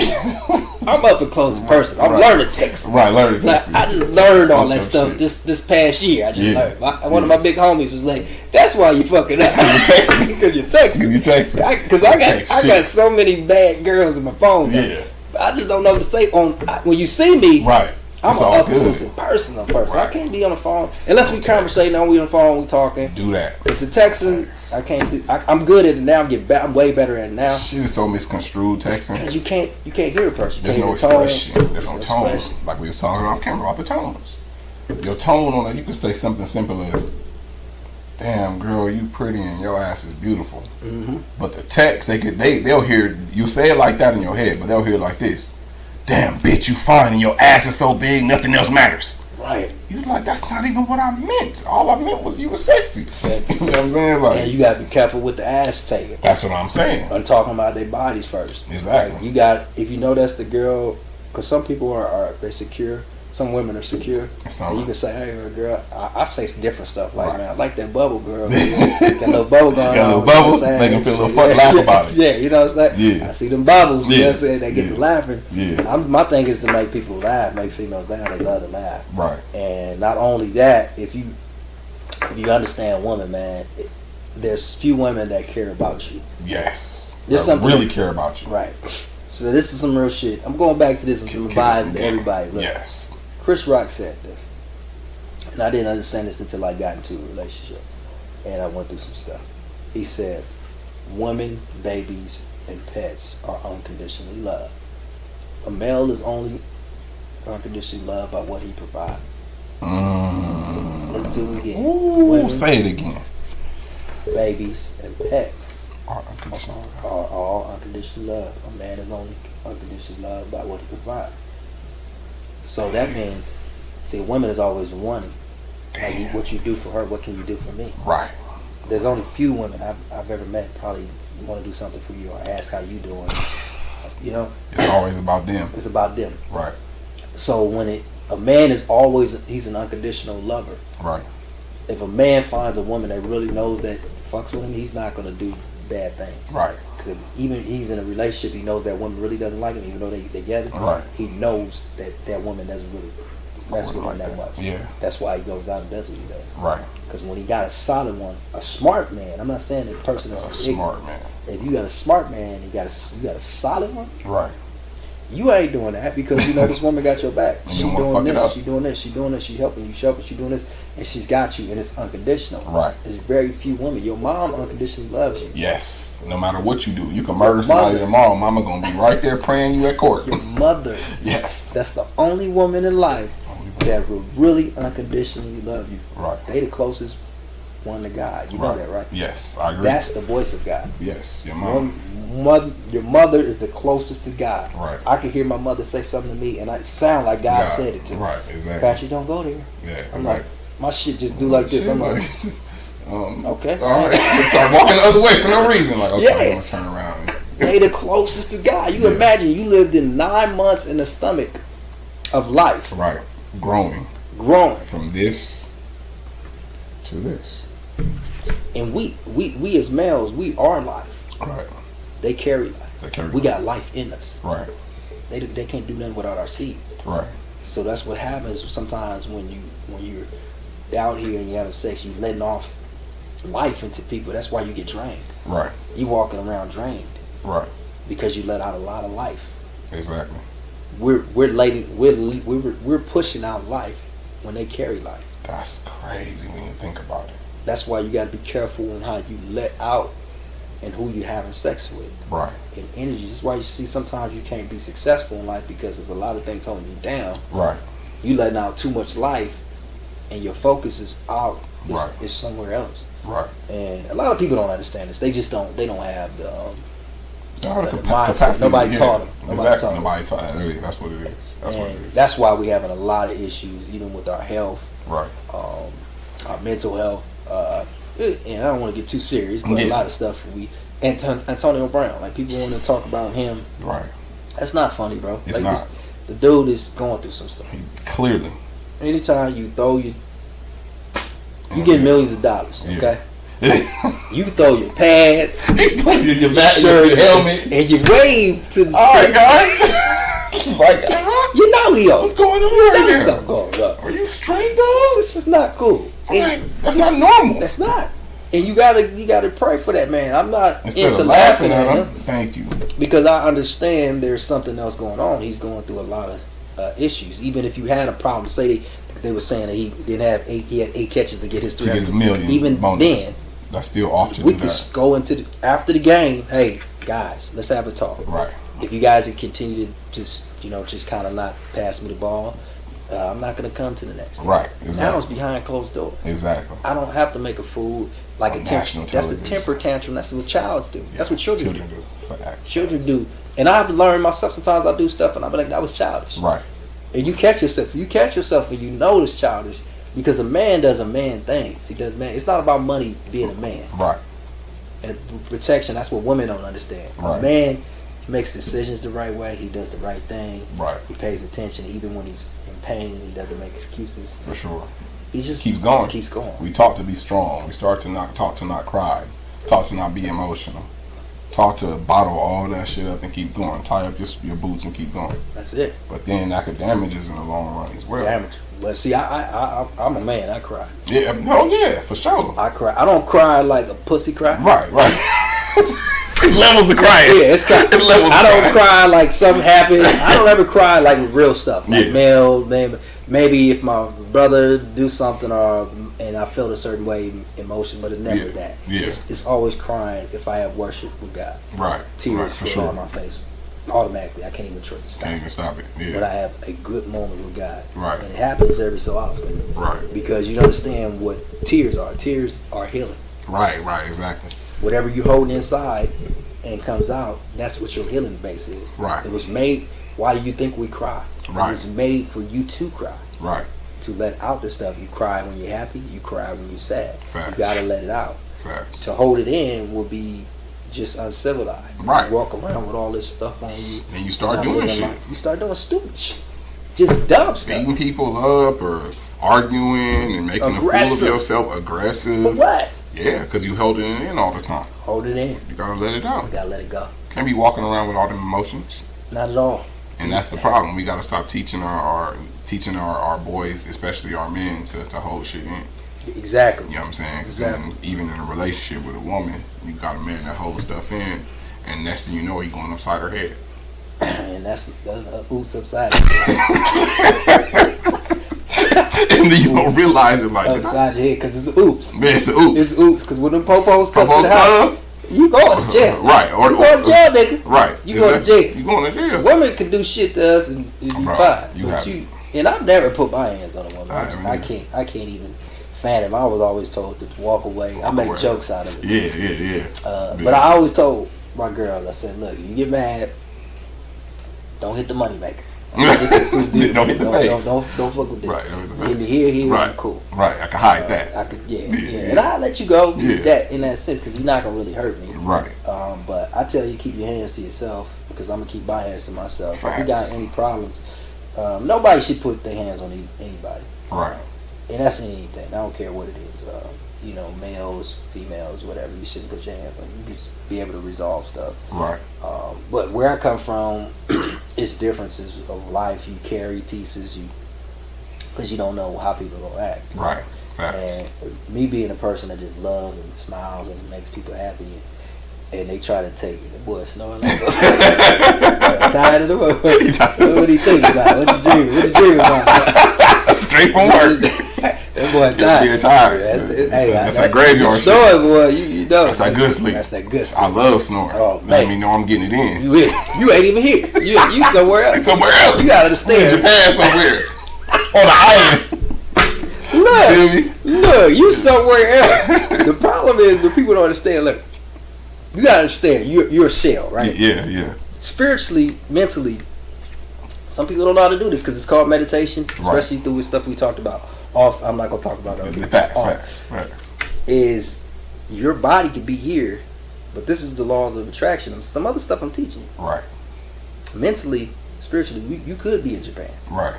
I'm up and close person. I'm learning text. Right, learning text. I just learned all that stuff this past year. I just learned. One of my big homies was like, "That's why you fucking up." Because you're texting. Because I got so many bad girls in my phone. Yeah. I just don't know what to say when you see me. Right. I'm an up close and personal person. Right. I can't be on the phone unless we conversating. On we on the phone, we talking. Do that. But the texting, I can't do. I'm good at it now. I'm way better at it now. Shit is so misconstrued texting. Because you can't hear a person. There's no expression. There's no tone. Like we was talking off camera about the tones. Your tone on it, you could say something simple as, "Damn girl, you pretty and your ass is beautiful." Mm-hmm. But the text, they'll hear you say it like that in your head, but they'll hear it like this. "Damn, bitch, you fine and your ass is so big, nothing else matters." Right. You was like, that's not even what I meant. All I meant was you were sexy. You know what I'm saying? Like, and you gotta be careful with the ass taking. That's what I'm saying. I'm talking about their bodies first. Exactly. Like if you know that's the girl, because some people are secure. Some women are secure. And you can say, "Hey, girl," I say different stuff like, "Man, I like that bubble, girl." Got a little bubble going on. Got a little bubble, make them feel a little fucking laugh about it. Yeah, you know what I'm saying? Yeah. I see them bubbles, you know what I'm saying? They get to laughing. Yeah. My thing is to make people laugh, make females laugh. They love to laugh. Right. And not only that, if you you understand women, man, there's few women that care about you. Yes. There's that really care about you. Right. So this is some real shit. I'm going back to this and some advice to everybody. Look, yes. Chris Rock said this. And I didn't understand this until I got into a relationship. And I went through some stuff. He said, women, babies, and pets are unconditionally loved. A male is only unconditionally loved by what he provides. Let's do it again. Women, say it again. Babies, and pets are all unconditionally loved. A man is only unconditionally loved by what he provides. So that means, see, a woman is always wanting. Like what you do for her, what can you do for me? Right. There's only few women I've ever met probably want to do something for you or ask how you doing. You know? It's always about them. It's about them. Right. So when a man is always, he's an unconditional lover. Right. If a man finds a woman that really knows that fucks with him, he's not going to do bad things. Right. Because even he's in a relationship, he knows that woman really doesn't like him, even though they're together. Right. He knows that woman doesn't really mess with him that much. Yeah. That's why he goes down and does what he does. Right. Because when he got a solid one, a smart man, I'm not saying the person that's a smart man. If you got a smart man, you got a solid one. Right. You ain't doing that because you know this woman got your back. She doing this, she doing this, she doing this, she helping you, she doing this, and she's got you, and it's unconditional. Right. There's very few women. Your mom unconditionally loves you. Yes. No matter what you do, you can murder somebody tomorrow. Mama gonna be right there praying you at court. Your mother. Yes. That's the only woman in life that will really unconditionally love you. Right. They the closest one to God. You know that, right? Yes, I agree. That's the voice of God. Yes, your mom. Your mother is the closest to God. Right. I can hear my mother say something to me, and it sound like God said it to me. Right, exactly. Patrick, don't go there. Yeah, I'm like, my shit just do like this. I'm like, okay. All right. Start walking the other way for no reason. Like, okay, I'm going to turn around. They the closest to God. You imagine you lived in 9 months in the stomach of life. Right. Growing. From this to this. And we as males, we are life. Right. They carry life. We got life in us. Right. They can't do nothing without our seed. Right. So that's what happens sometimes when you're out here and you're having sex, you're letting off life into people. That's why you get drained. Right. You walking around drained. Right. Because you let out a lot of life. Exactly. We're pushing out life when they carry life. That's crazy when you think about it. That's why you got to be careful in how you let out and who you're having sex with. Right. And energy. That's why you see sometimes you can't be successful in life because there's a lot of things holding you down. Right. You letting out too much life and your focus is out. Right. It's somewhere else. Right. And a lot of people don't understand this. They just don't. They don't have the mindset. Nobody taught them. Nobody taught them. That's what it is. That's what it is. That's why we're having a lot of issues, even with our health. Right. Our mental health. And I don't want to get too serious, but a lot of stuff Antonio Brown, like people want to talk about him. Right. That's not funny, bro. It's not. The dude is going through some stuff. Clearly. Anytime you throw you get millions of dollars, okay? You throw your pads, your shirt, your helmet, and you wave to the all right, guys. You know, Leo. What's going on right here? Something going on. Are you straight, dog? This is not cool. That's not normal. That's not. And you gotta pray for that man. I'm not Instead into of laughing at him. Thank you. Because I understand there's something else going on. He's going through a lot of issues. Even if you had a problem, say they were saying that he had 8 catches to get his 300. To get his million. Even bonus. then, that's still off to do that. We could go into after the game. Hey guys, let's have a talk. Right. If you guys can continue to just kind of not pass me the ball, I'm not going to come to the next game. Right. Exactly. Now it's behind closed doors. Exactly. I don't have to make a fool like a national television. That's a temper tantrum. That's what childs do. That's what children do. Children do. And I have to learn myself. Sometimes I do stuff and I be like, that was childish. Right. And you catch yourself. You catch yourself and you know it's childish because a man does a man things. He does man. It's not about money being a man. Right. And protection. That's what women don't understand. Right. A man makes decisions the right way. He does the right thing. Right. He pays attention even when he's in pain. He doesn't make excuses. For sure. He just keeps going. Keeps going. We taught to be strong. We start to not talk to not cry. Taught to not be emotional. taught to bottle all that shit up and keep going. Tie up your boots and keep going. That's it. But then that could damage us in the long run as well. Damage. But see, I'm a man. I cry. Yeah. Oh yeah, for sure. I cry. I don't cry like a pussy cry. Right. It's levels of crying. Yeah, it's levels. I don't cry like something happened. I don't ever cry like real stuff. Like maybe if my brother do something and I feel a certain way emotion, but it's never that. Yeah. It's always crying if I have worship with God. Right. Tears for sure. on my face. Automatically, I can't even stop. Can't even stop it. Yeah. But I have a good moment with God. Right. And it happens every so often. Right. Because you understand what tears are. Tears are healing. Right, exactly. Whatever you're holding inside and comes out, that's what your healing base is. Right. It was made, why do you think we cry? Right. It was made for you to cry. Right. To let out the stuff. You cry when you're happy, you cry when you're sad. Facts. You gotta let it out. Facts. To hold it in will be just uncivilized. Right. You walk around with all this stuff on you. And you start doing shit. You start doing stupid shit. Just dumb stuff. Beating people up or arguing and making a fool of yourself. Aggressive. For what? Yeah, because you held it in all the time. Hold it in. You gotta let it out. You gotta let it go. Can't be walking around with all them emotions. Not at all. And that's the problem. We gotta stop teaching our boys, especially our men, to hold shit in. Exactly. You know what I'm saying? Because exactly. Even in a relationship with a woman, you got a man that holds stuff in, and next thing you know, he going upside her head. And that's oops upside. And then you don't realize it like upside your head because it's oops. Man, it's oops. It's oops because when them popos come to the house, you going to jail. Right. Or you going to jail, nigga. Right. You going to jail. You going to jail. Women can do shit to us and you fine. And I've never put my hands on a woman. I can't even fan him. I was always told to walk away. I make jokes out of it. Yeah. But I always told my girls, I said, look, you get mad, don't hit the money maker. Don't hit the face. Don't fuck with this. Right, don't hit the face. Here, right. Cool. Right, I can hide that. And I'll let you go that in that sense because you're not going to really hurt me. Right. But I tell you, keep your hands to yourself because I'm going to keep my hands to myself. Facts. If you got any problems, nobody should put their hands on anybody. Right. And that's anything. I don't care what it is. Males, females, whatever. You shouldn't put your hands on. You be able to resolve stuff. Right. But where I come from, it's differences of life. You carry pieces, because you don't know how people are gonna act. Right. Facts. And me being a person that just loves and smiles and makes people happy, and they try to take it. The boy snoring like tired of the world. What do you think about? What you dream about? Straight from work. That boy tired. You're tired. That's that graveyard shit. Snoring, boy, you know. That's that good sleep. That's that good sleep. I love snoring. Oh, let me know I'm getting it in. You ain't even here. You somewhere else. Somewhere else. You gotta understand. In Japan somewhere. On the island. Look, you somewhere else. The problem is the people don't understand. Look, you gotta understand. You're a shell, right? Yeah. Spiritually, mentally, some people don't know how to do this because it's called meditation, especially through the stuff we talked about. I'm not gonna talk about it. Facts. Is your body could be here, but this is the laws of attraction. Some other stuff I'm teaching you. Right. Mentally, spiritually, you could be in Japan. Right.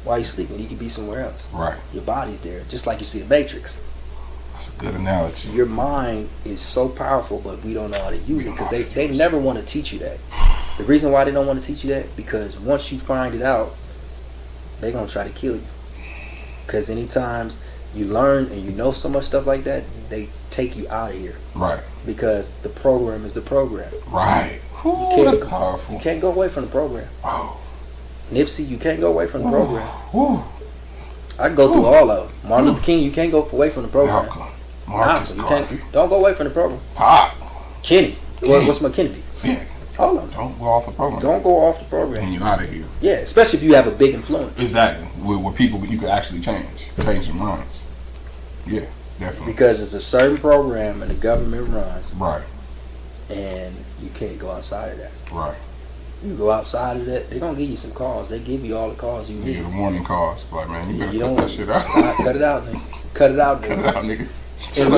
While you're sleeping, you could be somewhere else. Right. Your body's there, just like you see a Matrix. That's a good analogy. Your mind is so powerful, but we don't know how to use it because they never want to teach you that. The reason why they don't want to teach you that, because once you find it out, they're going to try to kill you. Because anytime you learn and you know so much stuff like that, they take you out of here. Right. Because the program is the program. Right. That's powerful. You can't go away from the program. Oh. Nipsey, you can't go away from the program. I can go through all of them. Martin Luther King, you can't go away from the program. Marcus don't go away from the program. Pop. Kenny. What's my Kennedy? Yeah. All of them. Don't go off the program. Don't go off the program. And you're out of here. Yeah, especially if you have a big influence. Exactly. With people you can actually change their minds. Yeah, definitely. Because it's a certain program and the government runs. Right. And you can't go outside of that. Right. You go outside of that, they're going to give you some calls. They give you all the calls you need. Yeah, the warning calls. Like, man, you better cut that shit out. Cut it out, nigga. Cut it out, nigga. And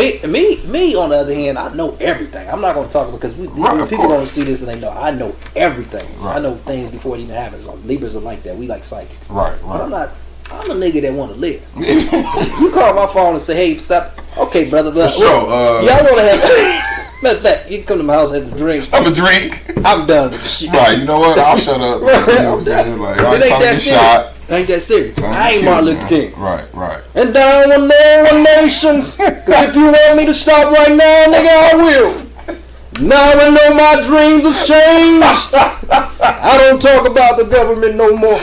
me, on the other hand, I know everything. I'm not going to talk because people don't see this and they know. I know everything. Right. I know things before it even happens. Like, Libras are like that. We like psychics. Right. But I'm a nigga that want to live. You call my phone and say, hey, stop. Okay, brother. For sure. Y'all want to have... Matter of fact, you can come to my house and have a drink. Have a drink. I'm done with the shit. Right, you know what? I'll shut up. You know what I'm saying? Like, I ain't trying to get shot. Ain't that serious? I ain't Martin Luther King. Right. And down one day, one nation. Cause if you want me to stop right now, nigga, I will. Now I know my dreams have changed. I don't talk about the government no more.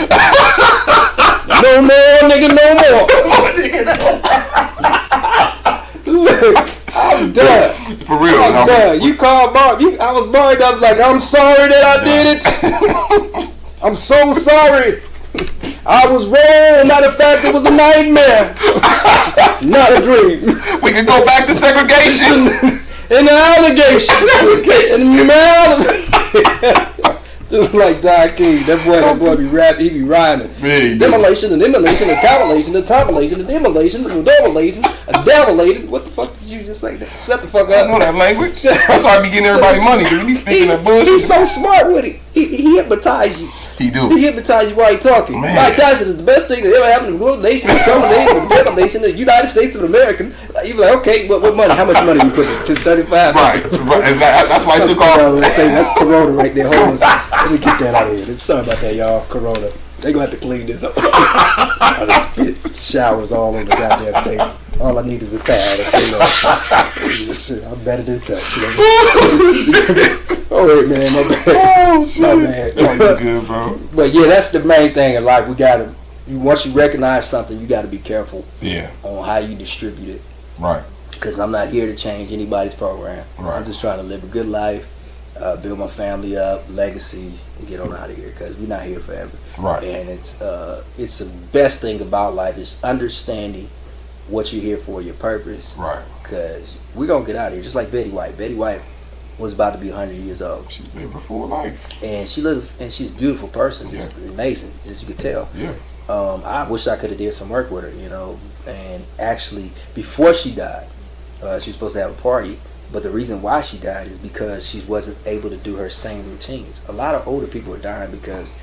No more, nigga, no more. I'm done. For real. I'm done. You called Mark. I was Mark. I was like, I'm sorry that I did it. I'm so sorry. I was wrong. Matter of fact, it was a nightmare. Not a dream. We can go back to segregation. In the allegation. In the just like Don King. That boy be rapping. He be rhyming. Demolition and immolation and calculation and tabulation and immolation and devilation and devilation. What the fuck did you just say that? Shut the fuck up. I know that language. That's why I be getting everybody money, because he be speaking that bullshit. He's so smart with it. He hypnotizes you. He do. He hypnotizes you while he talking. Man. Mike Tyson is the best thing that ever happened to the world nation, the nation, the United States of America. You be like, okay, what money? How much money you put in? Just 35. Right. That's why I took off. That's Corona right there. Hold on. Let me get that out of here. Sorry about that, y'all. Corona. They gonna have to clean this up. I just spit showers all over the goddamn table. All I need is a towel to clean up. Shit, I'm better than touch. Oh wait, man, my bad. Oh shit. My bad. You good, bro. But yeah, that's the main thing in life. We gotta. Once you recognize something, you gotta be careful. Yeah. On how you distribute it. Right. Because I'm not here to change anybody's program. Right. I'm just trying to live a good life, build my family up, legacy, and get on out of here. Because we're not here forever. Right. And it's the best thing about life is understanding what you're here for, your purpose. Right. Because we're gonna get out of here. Just like Betty White. Betty White was about to be 100 years old. She's lived a full life. And she's a beautiful person. Just amazing, as you could tell. Yeah. I wish I could have did some work with her, And actually, before she died, she was supposed to have a party. But the reason why she died is because she wasn't able to do her same routines. A lot of older people are dying because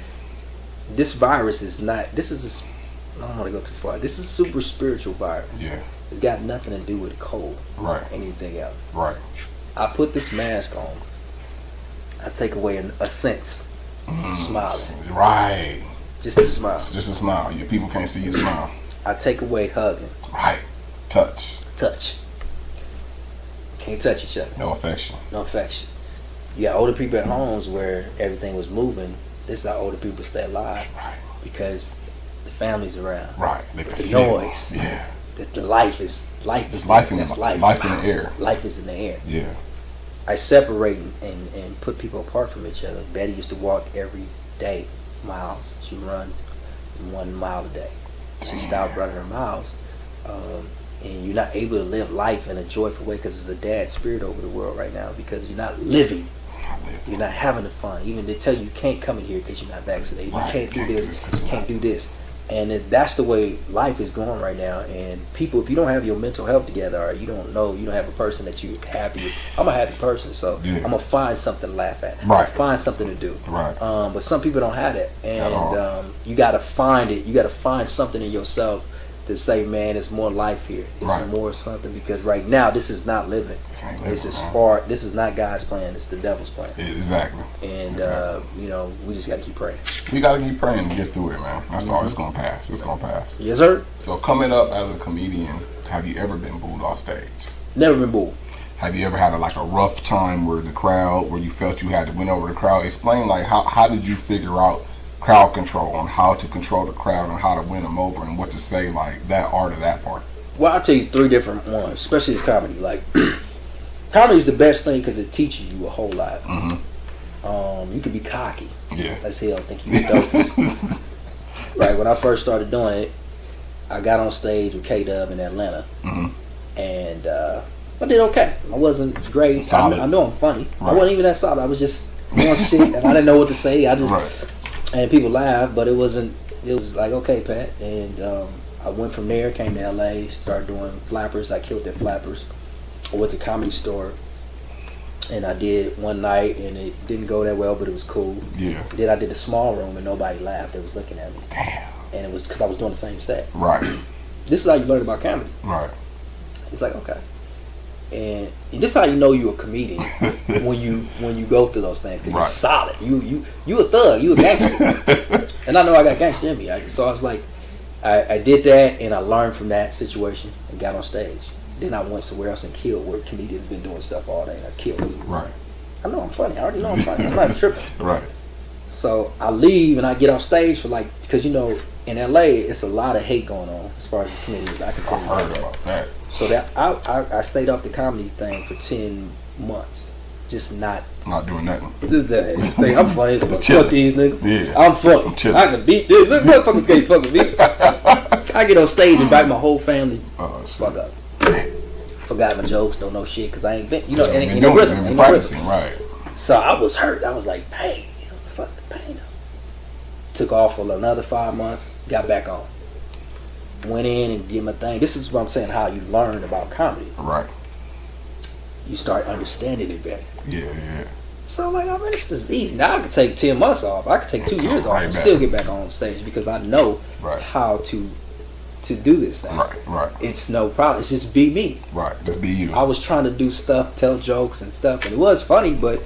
this virus is not. I don't want to go too far. This is a super spiritual virus. Yeah. It's got nothing to do with cold. Right. Anything else. Right. I put this mask on. I take away a sense. Smiling. Right. Just a smile. It's just a smile. Your people can't see you smile. I take away hugging. Right. Touch. Can't touch each other. No affection. You got older people at homes where everything was moving. This is how older people stay alive. Right. Because the family's around. Right. They can the feel. Noise. Yeah. The life is life. There's life in the air. Life is in the air. Yeah. I separate and put people apart from each other. Betty used to walk every day, miles. She run 1 mile a day. She stopped running her miles. And you're not able to live life in a joyful way because there's a dad spirit over the world right now because you're not living. You're not having the fun. Even they tell you can't come in here because you're not vaccinated. Right. You can't do this. You can't do this. And that's the way life is going right now. And people, if you don't have your mental health together, or you don't have a person that you're happy with. I'm a happy person, so I'm gonna find something to laugh at. Right. Find something to do. Right. But some people don't have that, and you gotta find it. You gotta find something in yourself to say, man, there's more life here. There's more something, because right now this is not living. This is far. This is not God's plan. It's the devil's plan. Exactly. And we just gotta keep praying. We gotta keep praying to get through it, man. That's all. It's gonna pass. It's gonna pass. Yes, sir. So coming up as a comedian, have you ever been booed off stage? Never been booed. Have you ever had a rough time where you felt you had to win over the crowd? Explain how did you figure out crowd control, on how to control the crowd and how to win them over, and what to say, that art of that part? Well, I'll tell you 3 different ones, especially as comedy. Comedy is the best thing because it teaches you a whole lot. Mm-hmm. You can be cocky. Yeah. As hell, think you dope. Right, when I first started doing it, I got on stage with K-Dub in Atlanta. Mm-hmm. And I did okay. I wasn't great. Solid. I know I'm funny. Right. I wasn't even that solid. I was just doing shit, and I didn't know what to say. And people laughed, but it was like, okay, Pat. And I went from there, came to LA, started doing flappers. I killed at flappers. I went to Comedy Store, and I did one night, and it didn't go that well, but it was cool. Yeah. Then I did a small room, and nobody laughed. They was looking at me. Damn. And it was because I was doing the same set. Right. This is how you learn about comedy. Right. It's like, okay. And this is how you know you're a comedian when you go through those things. Cause you're solid. You a thug. You a gangster. And I know I got gangster in me. So I was like, I did that, and I learned from that situation and got on stage. Then I went somewhere else and killed, where comedians been doing stuff all day, and I killed. Right. I know I'm funny. I already know I'm funny. I'm not tripping. Right. So I leave and I get off stage for like, because you know, in LA, it's a lot of hate going on as far as the comedians. I can tell you heard about that. So that I stayed off the comedy thing for 10 months, just not doing nothing. I'm funny. Fuck these niggas. Yeah. I'm funny. I can beat this. This motherfuckers can't fuck with me. I get on stage and invite my whole family. Fuck up. Forgot my jokes. Don't know shit because I ain't been. You know, ain't no rhythm. Ain't practicing, no right? So I was hurt. I was like, pain. Fuck the pain. Took off for another 5 months. Got back on. Went in and did my thing. This is what I'm saying, how you learn about comedy. Right. You start understanding it better. Yeah. So like, I mean, this is easy. Now I could take 10 months off. I could take 2 years off and still get back on stage because I know how to do this thing. Right. It's no problem. It's just be me. Right. Just be you. I was trying to do stuff, tell jokes and stuff, and it was funny, but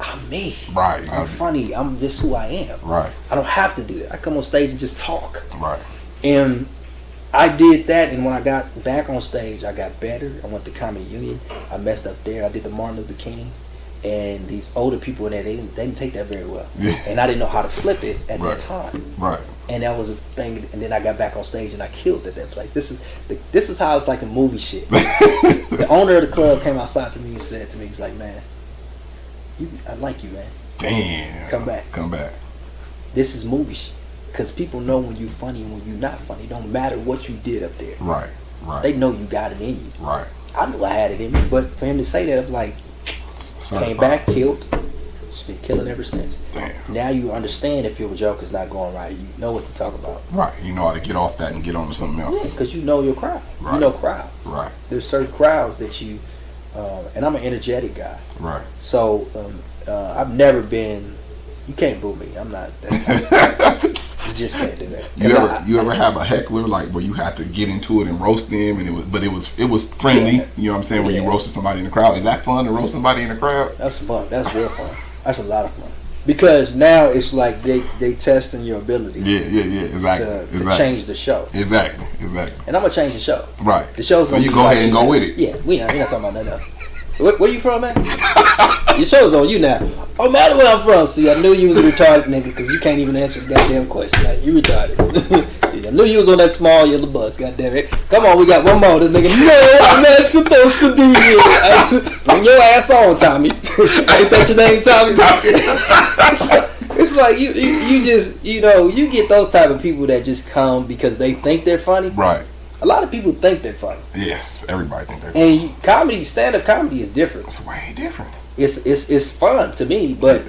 I'm me. Right. I'm funny. I'm just who I am. Right. I don't have to do that. I come on stage and just talk. Right. And I did that, and when I got back on stage, I got better. I went to Comedy Union. I messed up there. I did the Martin Luther King, and these older people in there, they didn't take that very well. Yeah. And I didn't know how to flip it at that time. Right. And that was a thing. And then I got back on stage, and I killed at that place. This is how it's like the movie shit. The owner of the club came outside to me and said to me, he's like, man, I like you, man. Damn. Come back. This is movie shit. Because people know when you funny and when you not funny. It don't matter what you did up there. Right. They know you got it in you. Right. I knew I had it in me, but for him to say that, I was like, came back, killed. Just been killing ever since. Damn. Now you understand if your joke is not going right. You know what to talk about. Right. You know how to get off that and get on to something else. Because you know your crowd. Right. You know crowds. Right. There's certain crowds that you, and I'm an energetic guy. Right. So I've never been. You can't boo me. I'm not. You just can't do that. You ever have a heckler like where you had to get into it and roast them, and it was friendly. Yeah. You know what I'm saying? When you roasted somebody in the crowd, is that fun to roast somebody in the crowd? That's fun. That's real fun. That's a lot of fun. Because now it's like they testing your ability. Yeah. Exactly. To change the show. Exactly. And I'm gonna change the show. Right. The show's so you go ahead and go with it. Yeah, we're not talking about nothing else. Where you from, man? Your show's on you now. Oh, matter where I'm from. See, I knew you was a retarded nigga because you can't even answer the goddamn question. Like, you retarded. I knew you was on that small yellow bus. Goddamn it. Come on, we got one more. This nigga, no, I'm not supposed to be here. Bring your ass on, Tommy. Ain't that your name, Tommy? It's like you just, you get those type of people that just come because they think they're funny. Right. A lot of people think they're funny. Yes, everybody think they're funny. And stand-up comedy is different. It's way different. It's fun to me, but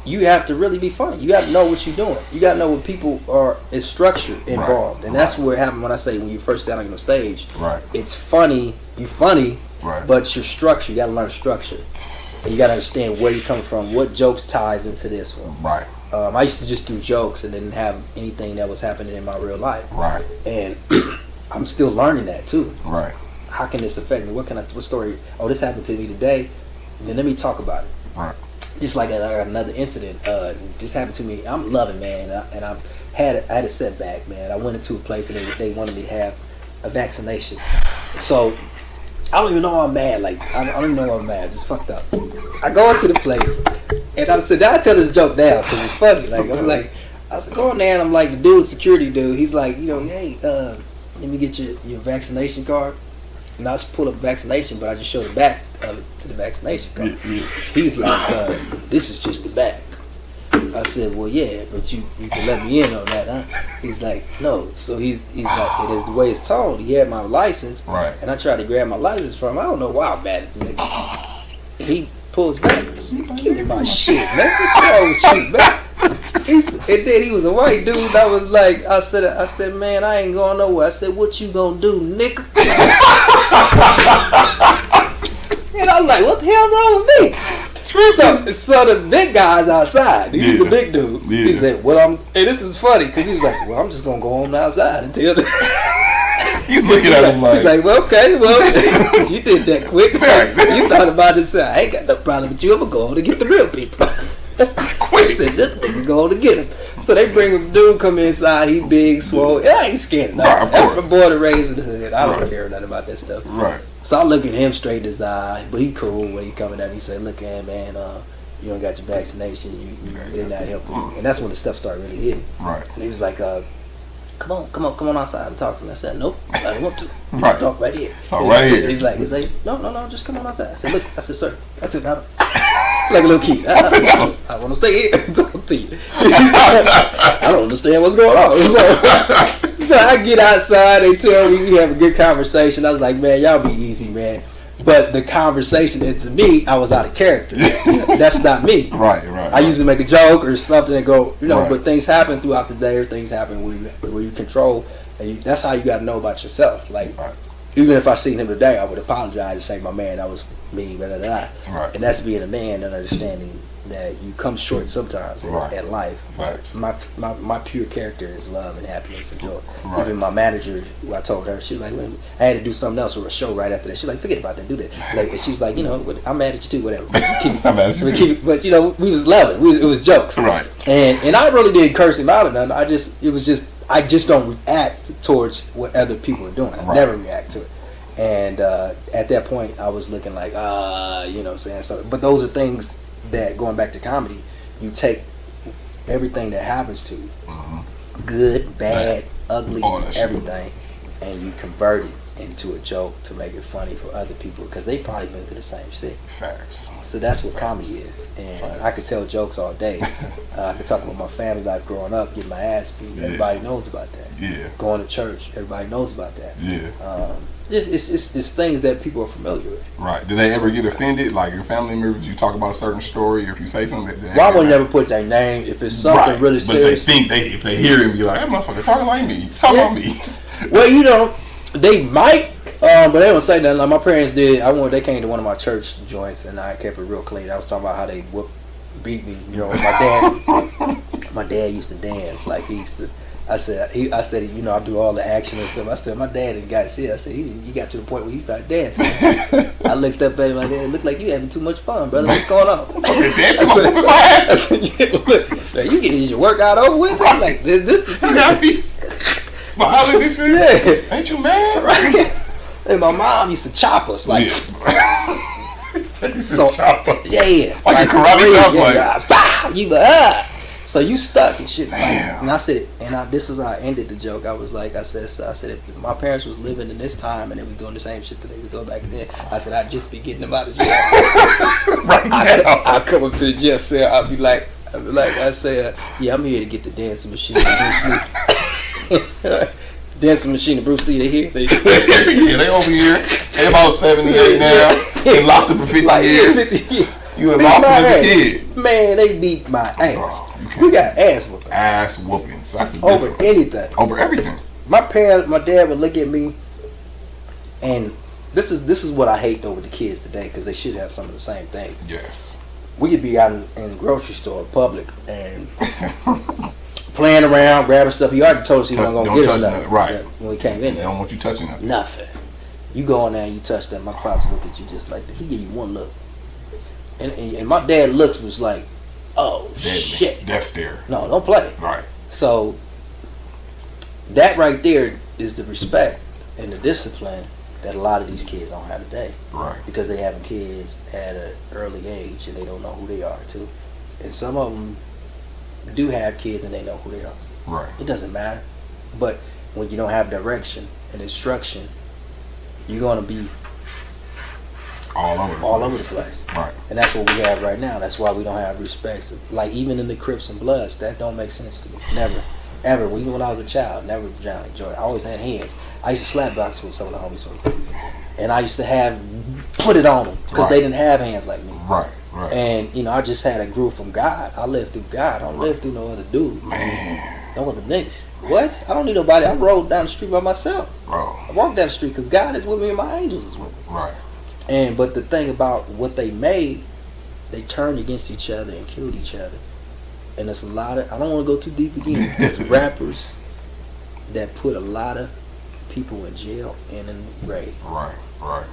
you have to really be funny. You have to know what you're doing. You got to know what people are. It's structure involved, and that's where it happened when I say when you first stand on stage. Right. It's funny. You funny. Right. But it's your structure. You got to learn structure, and you got to understand where you come from. What jokes ties into this one. Right. I used to just do jokes and didn't have anything that was happening in my real life. Right. And I'm still learning that too. Right. How can this affect me? What story? Oh, this happened to me today. And then let me talk about it. Right. Just like another incident. Just happened to me. I'm loving, man, and I had a setback, man. I went into a place and they wanted me to have a vaccination. So I don't even know why I'm mad. Like I don't even know why I'm mad. Just fucked up. I go into the place and I said, I tell this joke now because it's funny. Like I was going there and I'm like the dude, security dude. He's like, hey, let me get your vaccination card. And I just pulled up vaccination, but I just showed the back of it to the vaccination card. He's like, this is just the back. I said, well, yeah, but you can let me in on that, huh? He's like, no. So he's like, it is the way it's told. He had my license, right? And I tried to grab my license from him. I don't know why I'm mad at the nigga. He pulls back. Give me my shit, man. What's wrong with you, man? And then he was a white dude. I said, man, I ain't going nowhere. I said, what you gonna do, nigga? And I was like, what the hell wrong with me? So the big guy's outside. He's the big dude. He said, and this is funny because he was like, well, I'm just gonna go on outside and tell them. You looking at him like... He's like, well, okay, well, you did that quick. You talking about this, I ain't got no problem with you. I'm going to go on to get the real people. Quick. Said, this nigga go on to get him. So they bring him, dude come inside, he big, swole. Yeah, I ain't scared of nothing. Right, of course. I'm born and raised in the hood. I don't care nothing about that stuff. Right. So I look at him straight in his eye, but he cool when he coming at me. He said, look, man, you don't got your vaccination. You did not help you. And that's when the stuff started really hitting. Right. And he was like, come on outside and talk to me. I said, nope, I don't want to. Right. Talk right here. Talk right here. He's like, no, just come on outside. I said, look, sir. I said, no. Like a little kid. I want to stay here and talk to you. I don't understand what's going on. So I get outside, they tell me we have a good conversation. I was like, man, y'all be easy, man. But the conversation, and to me, I was out of character. That's not me. Right. I usually make a joke or something and go, right. But things happen throughout the day, or things happen where you control, and that's how you got to know about yourself. Like, right. Even if I seen him today, I would apologize and say, my man, that was me, blah, blah, blah. Right. And that's being a man and understanding that you come short sometimes in life. Facts. My pure character is love and happiness and joy. Right. Even my manager, who I told her, she was like, I had to do something else or a show right after that. She was like, forget about that, do that. Like, and she was like, I'm mad at you too, whatever. I'm mad at you too. But we was loving. It was jokes. Right. And I really didn't curse him out or nothing. I just don't react towards what other people are doing. I never react to it. And at that point, I was looking like, you know what I'm saying? So, but those are things that, going back to comedy, you take everything that happens to you, good, bad, ugly, everything, and you convert it into a joke to make it funny for other people because they probably been through the same shit. Facts. So that's what comedy is. And I could tell jokes all day. I could talk about my family life growing up, getting my ass beat. Everybody knows about that. Yeah. Going to church, everybody knows about that. Yeah. It's things that people are familiar with. Right. Did they ever get offended? Like your family members, you talk about a certain story, or if you say something that I would never put their name if it's something really serious. But they think if they hear it and be like, that motherfucker talking like me, talking about me. Well, they might, but they don't say nothing. Like my parents did. They came to one of my church joints and I kept it real clean. I was talking about how they beat me. My dad used to dance like he used to. I said, I do all the action and stuff. I said, my dad didn't got shit. I said, he got to the point where he started dancing. I looked up at him like, it looked like you having too much fun, brother. What's going on? Dancing on my ass. I said, yeah, you getting your workout over with? Right. Like, this is happy. Smiling and shit. Yeah. Ain't you mad? Right. And my mom used to chop us. Like, chop us. Yeah. Like a karate chop. Bow, you so you stuck and shit. Damn. Like, and I said, this is how I ended the joke. I said, if my parents was living in this time and they was doing the same shit that they was doing back then, I said, I'd just be getting them out of jail. Right now. I'd come up to the jail cell. I'd be like, I say, yeah, I'm here to get the dancing machine. Dancing machine and Bruce Lee, they here? Yeah, they over here. They about 78 now. They locked up for 50 years. You had lost them as a kid. Man, they beat my ass. We got ass whooping. Ass whoopings. That's the difference. Over anything. Over everything. My dad would look at me, and this is what I hate over the kids today because they should have some of the same things. Yes. We could be out in the grocery store, public, and playing around, grabbing stuff. He already told us he wasn't going to get us nothing. Right. When we came in they don't want you touching nothing. Nothing. You go in there and you touch that, my pops look at you just like that. He give you one look. And my dad looks was like, oh, deadly. Shit. Death stare. No, don't play. Right. So, that right there is the respect and the discipline that a lot of these kids don't have today. Right. Because they having kids at an early age and they don't know who they are, too. And some of them do have kids and they know who they are. Right. It doesn't matter. But when you don't have direction and instruction, you're going to be all over the place. Right. And that's what we have right now. That's why we don't have respect. Like, even in the Crips and Bloods, that don't make sense to me. Never. Ever. Even when I was a child, never enjoyed it. I always had hands. I used to slap box with some of the homies. And I used to put it on them because they didn't have hands like me. Right. And, I just had a groove from God. I lived through God. I don't live through no other dude. Man. No other niggas. What? I don't need nobody. I rode down the street by myself. Bro. I walked down the street because God is with me and my angels is with me. Right. But the thing about what they made, they turned against each other and killed each other. And there's a lot of, I don't want to go too deep again, there's rappers that put a lot of people in jail and in the grave. Right.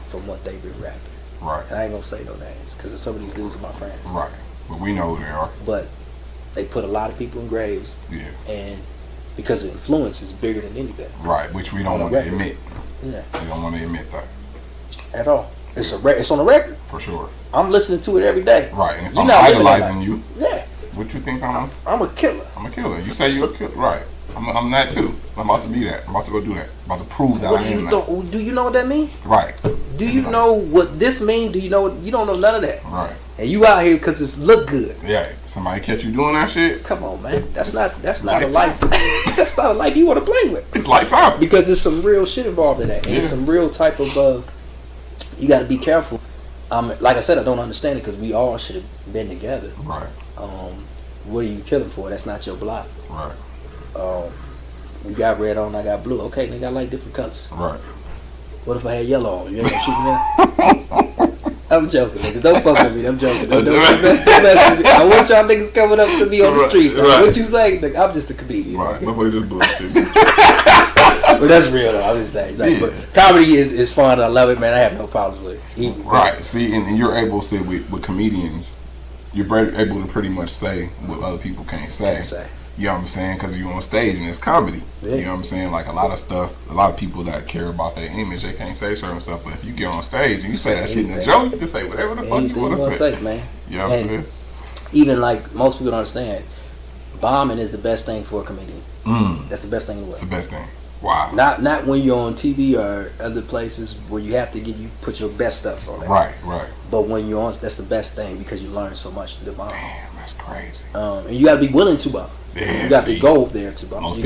From what they've been rapping. Right. And I ain't gonna say no names because some of these dudes are my friends. Right. But we know who they are. But they put a lot of people in graves. Yeah. And because the influence is bigger than anything. Right. Which we don't want to admit. Yeah. We don't want to admit that. At all. It's on the record. For sure. I'm listening to it every day. Right. And if I'm idolizing you. Yeah. What you think I'm a killer. I'm a killer. You say you're a killer. Right. I'm that too. I'm about to be that. I'm about to go do that. I'm about to prove that I am that. Do you know what that means? Right. Do you know what this means? Do you know? You don't know none of that. Right. And you out here because it look good. Yeah. Somebody catch you doing that shit. Come on, man. That's not a life. That's not a life you want to play with. It's lights out. Because there's some real shit involved in that. And it's some real type of. You got to be careful. Like I said, I don't understand it because we all should have been together. Right. What are you killing for? That's not your block. Right. You got red on, I got blue. Okay, nigga, I like different colors. Right. What if I had yellow on? You ain't gonna shoot me? I'm joking, niggas. Don't fuck with me. I'm joking. Don't mess with me. I want y'all niggas coming up to me on the street. Right. What you say? Nigga, I'm just a comedian. Right. Nobody just bullshit. But that's real though. I'm just saying. But comedy is fun. I love it, man. I have no problems with it. Right. See, and you're able to with comedians, you're able to pretty much say what other people can't say. You know what I'm saying? Because you're on stage and it's comedy. Yeah. You know what I'm saying? Like a lot of people that care about their image, they can't say certain stuff. But if you get on stage and you say that shit in a joke, you can say whatever the fuck you want to say. Man. You know what I'm saying? Even like most people don't understand, bombing is the best thing for a comedian. That's the best thing in the world. It's the best thing. Wow. Not when you're on TV or other places where you have to put your best stuff on there. Right. But when you're on, that's the best thing because you learn so much to the bomb. Damn, that's crazy. And you got to be willing to bomb. Yeah, you got to go there to bomb. Most you